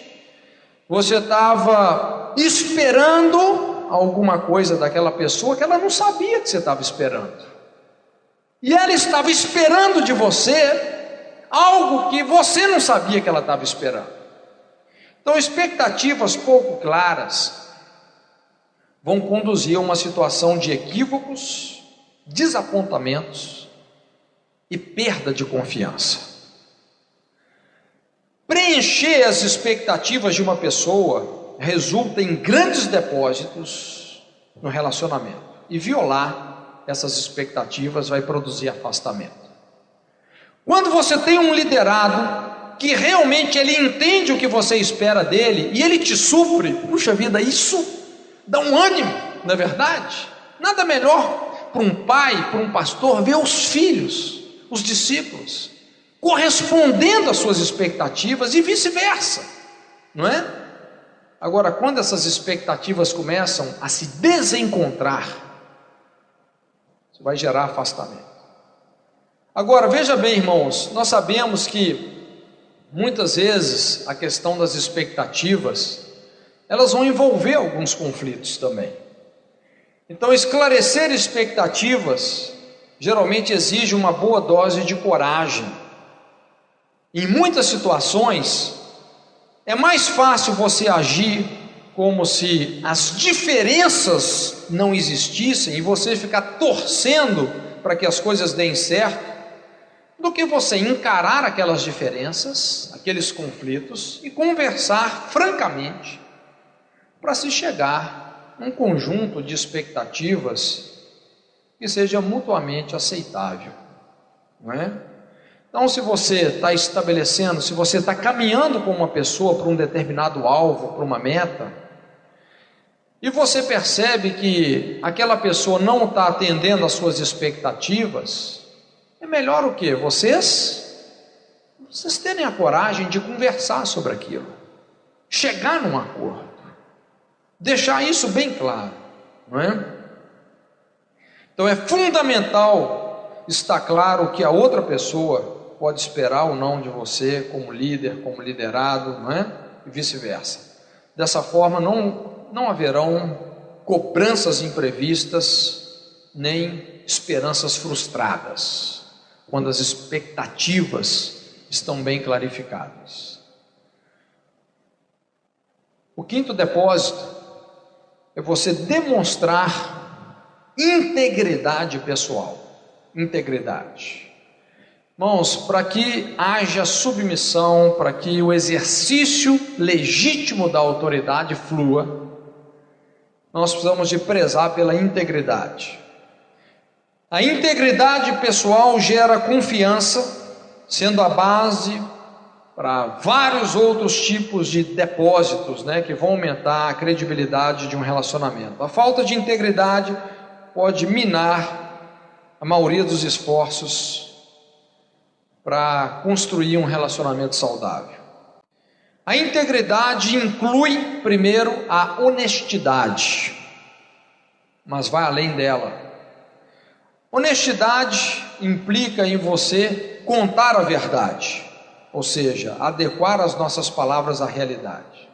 Speaker 1: você estava esperando alguma coisa daquela pessoa que ela não sabia que você estava esperando, e ela estava esperando de você algo que você não sabia que ela estava esperando. Então, expectativas pouco claras vão conduzir a uma situação de equívocos, desapontamentos e perda de confiança. Preencher as expectativas de uma pessoa resulta em grandes depósitos no relacionamento, e violar essas expectativas vai produzir afastamento. Quando você tem um liderado que realmente ele entende o que você espera dele e ele te supre, puxa vida, isso dá um ânimo, não é verdade? Nada melhor para um pai, para um pastor, ver os filhos, os discípulos, correspondendo às suas expectativas e vice-versa, não é? Agora, quando essas expectativas começam a se desencontrar, isso vai gerar afastamento. Agora, veja bem, irmãos, nós sabemos que muitas vezes a questão das expectativas, elas vão envolver alguns conflitos também. Então, esclarecer expectativas geralmente exige uma boa dose de coragem. Em muitas situações, é mais fácil você agir como se as diferenças não existissem e você ficar torcendo para que as coisas deem certo, do que você encarar aquelas diferenças, aqueles conflitos e conversar francamente para se chegar a um conjunto de expectativas que seja mutuamente aceitável, não é? Então, se você está estabelecendo, se você está caminhando com uma pessoa para um determinado alvo, para uma meta, e você percebe que aquela pessoa não está atendendo às suas expectativas, é melhor o quê? Vocês terem a coragem de conversar sobre aquilo, chegar num acordo, deixar isso bem claro, não é? Então é fundamental estar claro que a outra pessoa pode esperar ou não de você como líder, como liderado, não é? E vice-versa. Dessa forma não haverão cobranças imprevistas, nem esperanças frustradas, quando as expectativas estão bem clarificadas. O quinto depósito é você demonstrar integridade pessoal. Integridade. Irmãos, para que haja submissão, para que o exercício legítimo da autoridade flua, nós precisamos de prezar pela integridade. A integridade pessoal gera confiança, sendo a base para vários outros tipos de depósitos, que vão aumentar a credibilidade de um relacionamento. A falta de integridade pode minar a maioria dos esforços para construir um relacionamento saudável. A integridade inclui, primeiro, a honestidade, mas vai além dela. Honestidade implica em você contar a verdade, ou seja, adequar as nossas palavras à realidade.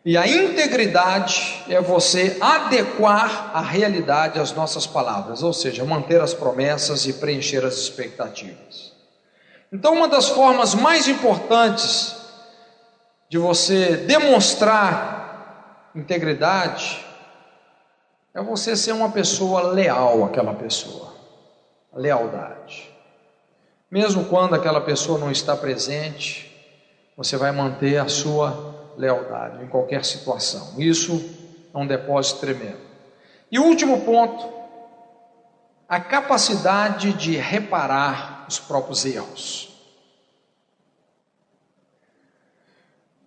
Speaker 1: E a integridade é você adequar a realidade às nossas palavras, ou seja, manter as promessas e preencher as expectativas. Então, uma das formas mais importantes de você demonstrar integridade é você ser uma pessoa leal àquela pessoa. Lealdade. Mesmo quando aquela pessoa não está presente, você vai manter a sua lealdade em qualquer situação. Isso é um depósito tremendo. E o último ponto, a capacidade de reparar os próprios erros.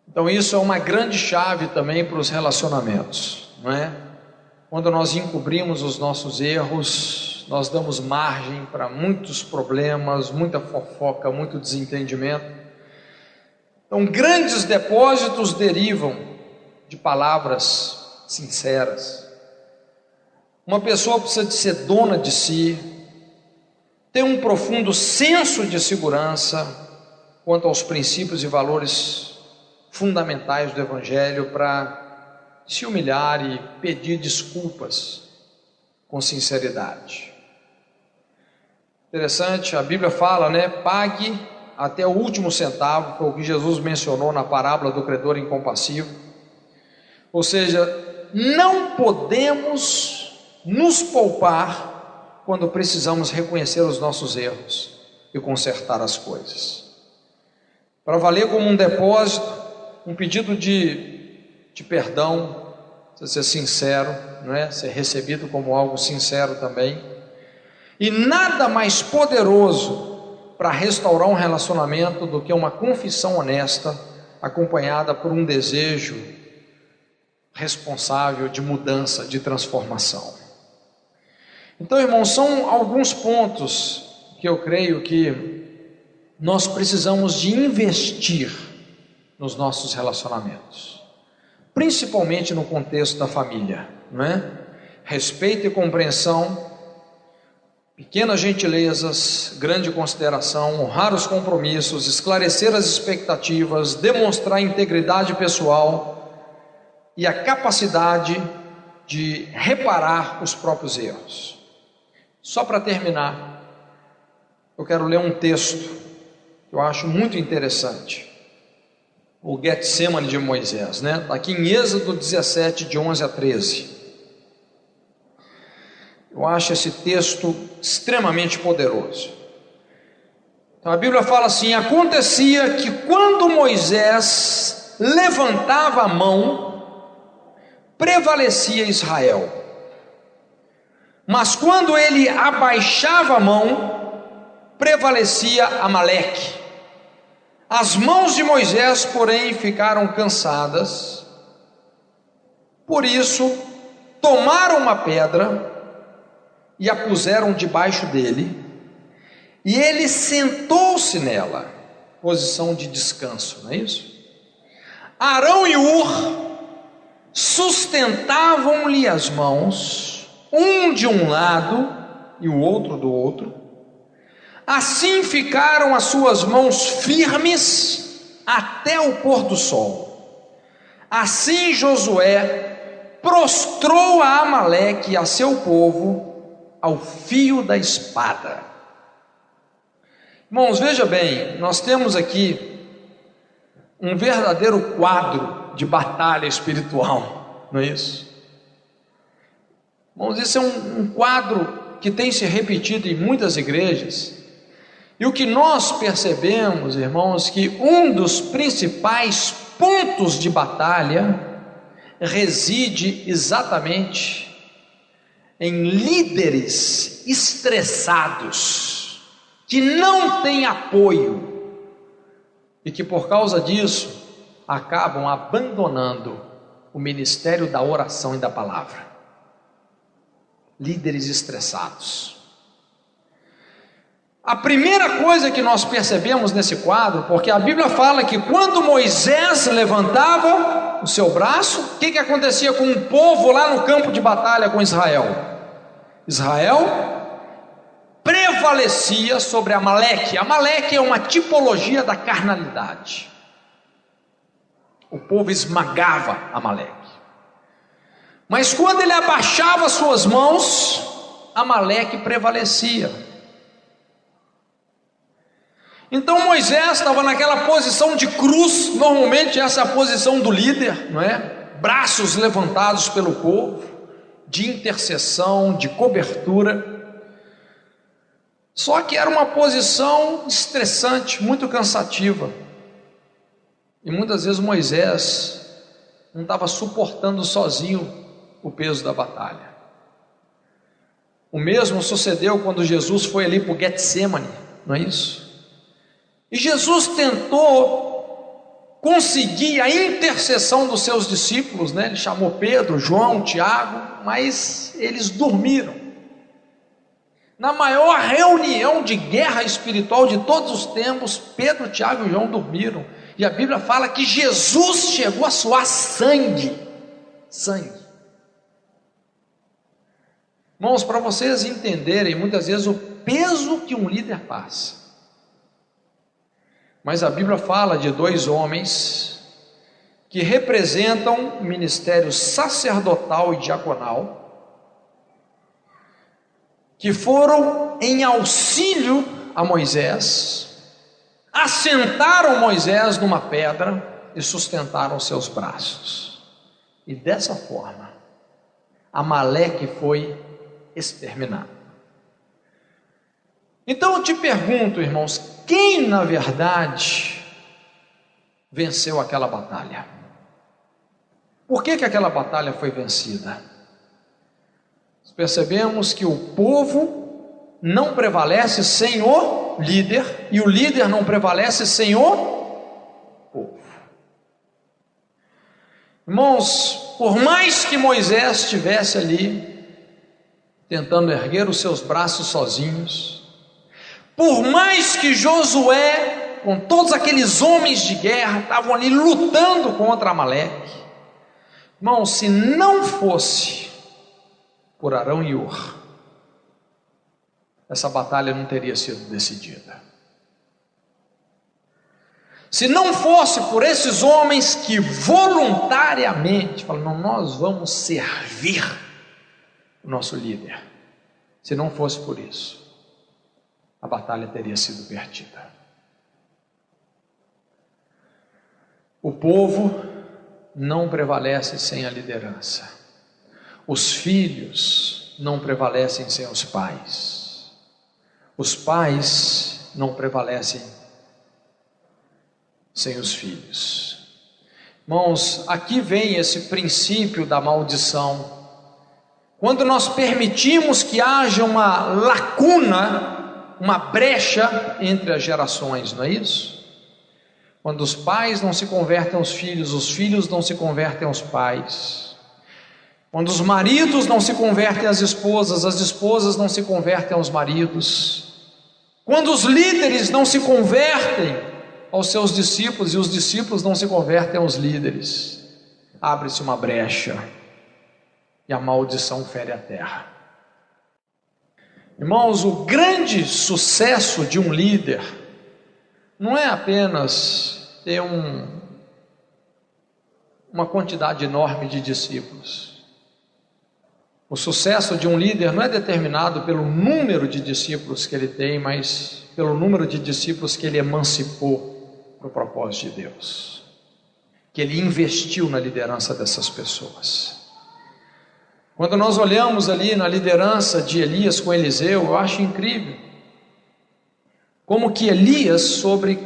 Speaker 1: Então isso é uma grande chave também para os relacionamentos, não é? Quando nós encobrimos os nossos erros, nós damos margem para muitos problemas, muita fofoca, muito desentendimento. Então grandes depósitos derivam de palavras sinceras. Uma pessoa precisa de ser dona de si, ter um profundo senso de segurança quanto aos princípios e valores fundamentais do Evangelho para se humilhar e pedir desculpas com sinceridade. Interessante, a Bíblia fala, pague até o último centavo, que é o que Jesus mencionou na parábola do credor incompassivo. Ou seja, não podemos nos poupar quando precisamos reconhecer os nossos erros e consertar as coisas. Para valer como um depósito, um pedido de perdão, precisa ser sincero, ser recebido como algo sincero também. E nada mais poderoso para restaurar um relacionamento do que uma confissão honesta, acompanhada por um desejo responsável de mudança, de transformação. Então, irmãos, são alguns pontos que eu creio que nós precisamos de investir nos nossos relacionamentos, principalmente no contexto da família, Respeito e compreensão, Pequenas gentilezas, grande consideração, honrar os compromissos, esclarecer as expectativas, demonstrar integridade pessoal e a capacidade de reparar os próprios erros. Só para terminar, eu quero ler um texto que eu acho muito interessante. O Getsemane de Moisés, né? Está aqui em Êxodo 17, de 11 a 13. Eu acho esse texto extremamente poderoso. Então a Bíblia fala assim: acontecia que quando Moisés levantava a mão, prevalecia Israel. Mas quando ele abaixava a mão, prevalecia Amaleque. As mãos de Moisés, porém, ficaram cansadas. Por isso, tomaram uma pedra e a puseram debaixo dele, e ele sentou-se nela, posição de descanso, não é isso? Arão e Ur sustentavam-lhe as mãos, um de um lado e o outro do outro. Assim ficaram as suas mãos firmes até o pôr do sol. Assim Josué prostrou a Amaleque e a seu povo ao fio da espada. Irmãos, veja bem, nós temos aqui um verdadeiro quadro de batalha espiritual, não é isso? Irmãos, esse é um quadro que tem se repetido em muitas igrejas, e o que nós percebemos, irmãos, que um dos principais pontos de batalha reside exatamente em líderes estressados, que não têm apoio, e que por causa disso, acabam abandonando o ministério da oração e da palavra. Líderes estressados. A primeira coisa que nós percebemos nesse quadro, porque a Bíblia fala que quando Moisés levantava o seu braço, o que acontecia com o povo lá no campo de batalha com Israel? Israel prevalecia sobre Amaleque. Amaleque é uma tipologia da carnalidade. O povo esmagava Amaleque. Mas quando ele abaixava suas mãos, Amaleque prevalecia. Então Moisés estava naquela posição de cruz, normalmente essa é a posição do líder, não é? Braços levantados pelo povo, de intercessão, de cobertura. Só que era uma posição estressante, muito cansativa. E muitas vezes Moisés não estava suportando sozinho o peso da batalha. O mesmo sucedeu quando Jesus foi ali para o Getsemane, não é isso? E Jesus tentou conseguir a intercessão dos seus discípulos, né? Ele chamou Pedro, João, Tiago, mas eles dormiram. Na maior reunião de guerra espiritual de todos os tempos, Pedro, Tiago e João dormiram. E a Bíblia fala que Jesus chegou a suar sangue. Sangue. Irmãos, para vocês entenderem muitas vezes o peso que um líder passa. Mas a Bíblia fala de dois homens que representam o ministério sacerdotal e diaconal, que foram em auxílio a Moisés, assentaram Moisés numa pedra e sustentaram seus braços. E dessa forma, Amaleque foi exterminado. Então eu te pergunto, irmãos, quem na verdade venceu aquela batalha? Por que aquela batalha foi vencida? Nós percebemos que o povo não prevalece sem o líder, e o líder não prevalece sem o povo. Irmãos, por mais que Moisés estivesse ali, tentando erguer os seus braços sozinhos, por mais que Josué, com todos aqueles homens de guerra, estavam ali lutando contra Amaleque, irmão, se não fosse por Arão e Ur, essa batalha não teria sido decidida. Se não fosse por esses homens que voluntariamente falam, não, nós vamos servir o nosso líder. Se não fosse por isso, a batalha teria sido perdida. O povo não prevalece sem a liderança. Os filhos não prevalecem sem os pais. Os pais não prevalecem sem os filhos. Irmãos, aqui vem esse princípio da maldição. Quando nós permitimos que haja uma lacuna, uma brecha entre as gerações, não é isso? Quando os pais não se convertem aos filhos, os filhos não se convertem aos pais. Quando os maridos não se convertem às esposas, as esposas não se convertem aos maridos. Quando os líderes não se convertem aos seus discípulos e os discípulos não se convertem aos líderes, abre-se uma brecha e a maldição fere a terra. Irmãos, o grande sucesso de um líder não é apenas ter uma quantidade enorme de discípulos. O sucesso de um líder não é determinado pelo número de discípulos que ele tem, mas pelo número de discípulos que ele emancipou para o propósito de Deus, que ele investiu na liderança dessas pessoas. Quando nós olhamos ali na liderança de Elias com Eliseu, eu acho incrível como que Elias soube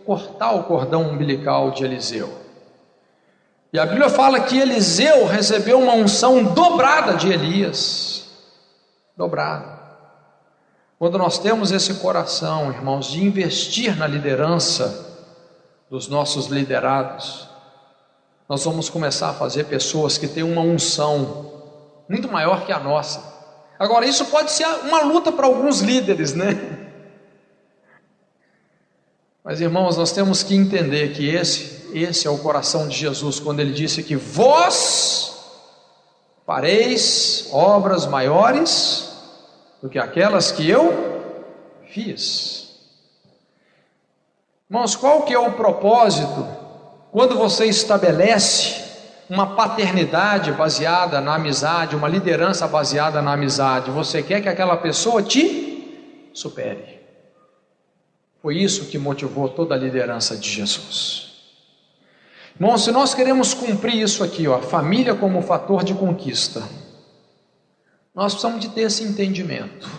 Speaker 1: cortar o cordão umbilical de Eliseu. E a Bíblia fala que Eliseu recebeu uma unção dobrada de Elias. Dobrada. Quando nós temos esse coração, irmãos, de investir na liderança dos nossos liderados, nós vamos começar a fazer pessoas que têm uma unção muito maior que a nossa. Agora, isso pode ser uma luta para alguns líderes, né? Mas, irmãos, nós temos que entender que esse é o coração de Jesus, quando ele disse que vós fareis obras maiores do que aquelas que eu fiz. Irmãos, qual que é o propósito quando você estabelece uma paternidade baseada na amizade, uma liderança baseada na amizade? Você quer que aquela pessoa te supere. Foi isso que motivou toda a liderança de Jesus. Irmãos, se nós queremos cumprir isso aqui, ó, família como fator de conquista, nós precisamos de ter esse entendimento.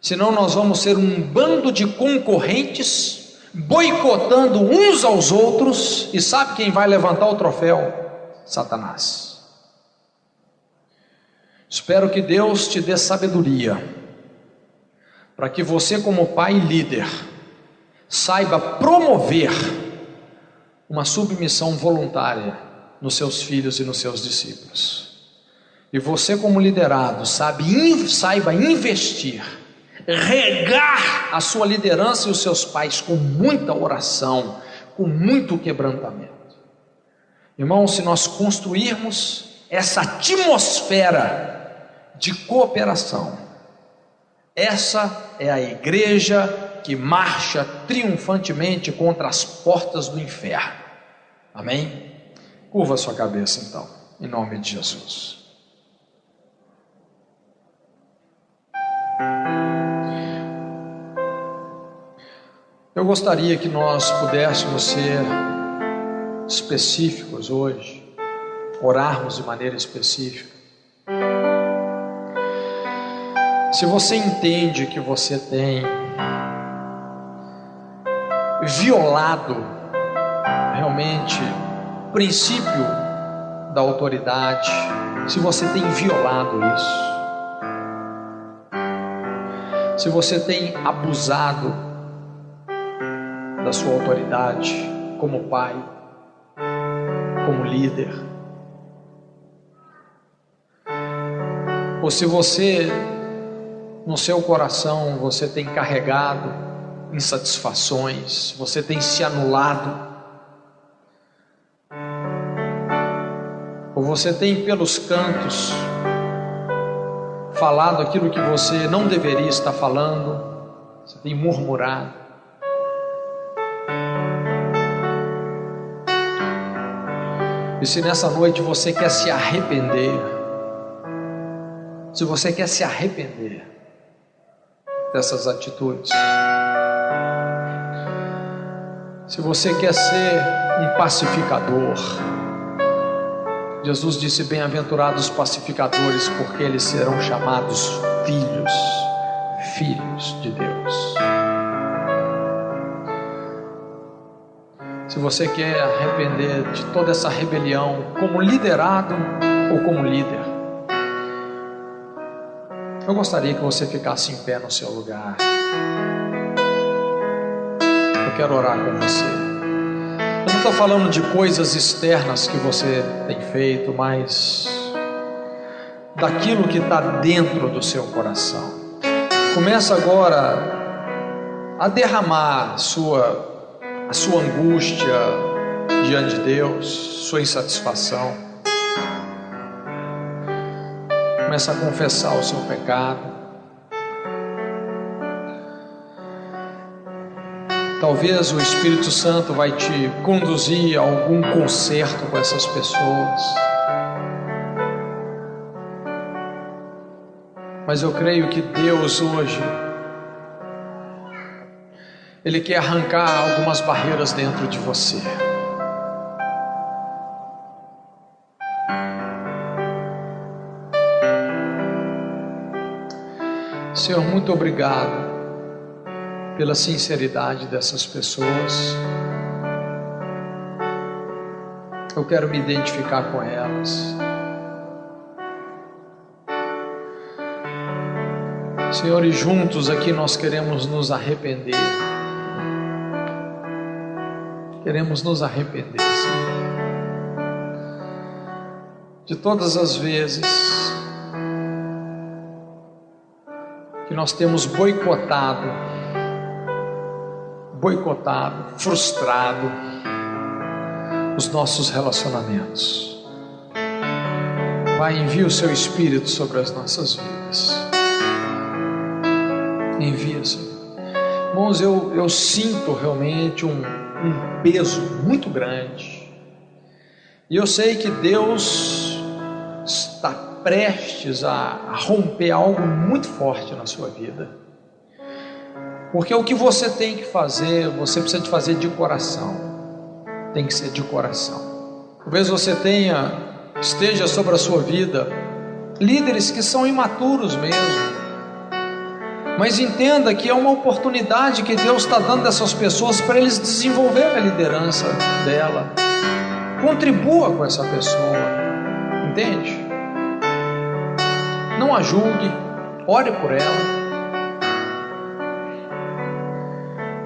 Speaker 1: Senão nós vamos ser um bando de concorrentes, boicotando uns aos outros, e sabe quem vai levantar o troféu? Satanás. Espero que Deus te dê sabedoria, para que você, como pai e líder, saiba promover uma submissão voluntária nos seus filhos e nos seus discípulos. E você, como liderado, saiba investir, regar a sua liderança e os seus pais com muita oração, com muito quebrantamento. Irmãos, se nós construirmos essa atmosfera de cooperação, essa é a igreja que marcha triunfantemente contra as portas do inferno. Amém? Curva a sua cabeça então, em nome de Jesus. Eu gostaria que nós pudéssemos ser específicos hoje, orarmos de maneira específica. Se você entende que você tem violado realmente o princípio da autoridade, se você tem violado isso, se você tem abusado da sua autoridade como pai, como líder, ou se você, no seu coração, você tem carregado insatisfações, você tem se anulado, ou você tem pelos cantos falado aquilo que você não deveria estar falando, você tem murmurado. E se nessa noite você quer se arrepender, se você quer se arrepender dessas atitudes, se você quer ser um pacificador, Jesus disse: bem-aventurados os pacificadores, porque eles serão chamados filhos de Deus. Se você quer arrepender de toda essa rebelião, como liderado ou como líder, eu gostaria que você ficasse em pé no seu lugar. Eu quero orar com você. Eu não estou falando de coisas externas que você tem feito, mas daquilo que está dentro do seu coração. Começa agora a derramar a sua angústia diante de Deus, sua insatisfação. Começa a confessar o seu pecado. Talvez o Espírito Santo vai te conduzir a algum conserto com essas pessoas. Mas eu creio que Deus hoje, Ele quer arrancar algumas barreiras dentro de você. Senhor, muito obrigado pela sinceridade dessas pessoas. Eu quero me identificar com elas. Senhor, e juntos aqui nós queremos nos arrepender. Queremos nos arrepender, Senhor, de todas as vezes que nós temos boicotado, frustrado os nossos relacionamentos. Pai, envia o seu Espírito sobre as nossas vidas. Envia, Senhor. Irmãos, eu sinto realmente um peso muito grande. E eu sei que Deus está prestes a romper algo muito forte na sua vida. Porque o que você tem que fazer, você precisa de fazer de coração. Tem que ser de coração. Talvez você esteja sobre a sua vida líderes que são imaturos mesmo. Mas entenda que é uma oportunidade que Deus está dando a essas pessoas para eles desenvolverem a liderança dela. Contribua com essa pessoa, entende? Não a julgue, ore por ela.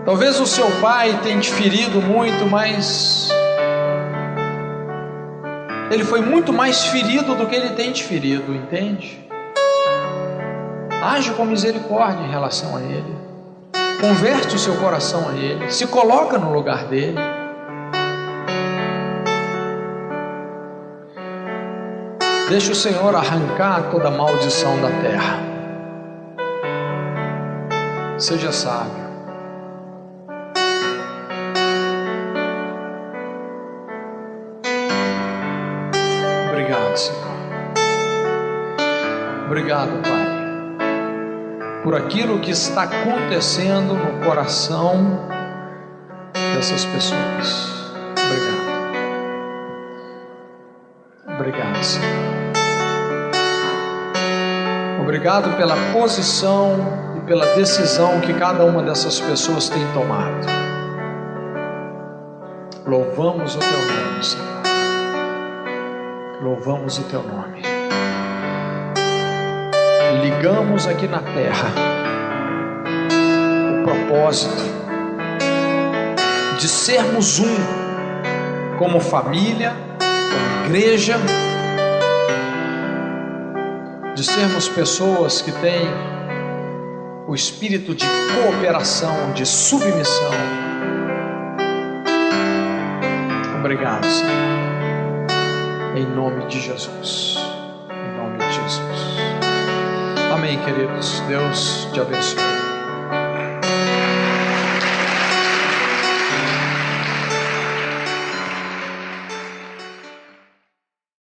Speaker 1: Talvez o seu pai tenha te ferido muito, mas ele foi muito mais ferido do que ele tem te ferido, entende? Age com misericórdia em relação a ele. Converte o seu coração a ele. Se coloca no lugar dele. Deixa o Senhor arrancar toda a maldição da terra. Seja sábio. Obrigado, Senhor. Obrigado, Pai, por aquilo que está acontecendo no coração dessas pessoas. Obrigado, Senhor. Obrigado pela posição e pela decisão que cada uma dessas pessoas tem tomado. Louvamos o Teu nome, Senhor. Louvamos o Teu nome. Ligamos aqui na terra o propósito de sermos um, como família, como igreja, de sermos pessoas que têm o espírito de cooperação, de submissão. Obrigado, Senhor, em nome de Jesus. Em nome de Jesus. amém, queridos. Deus te abençoe.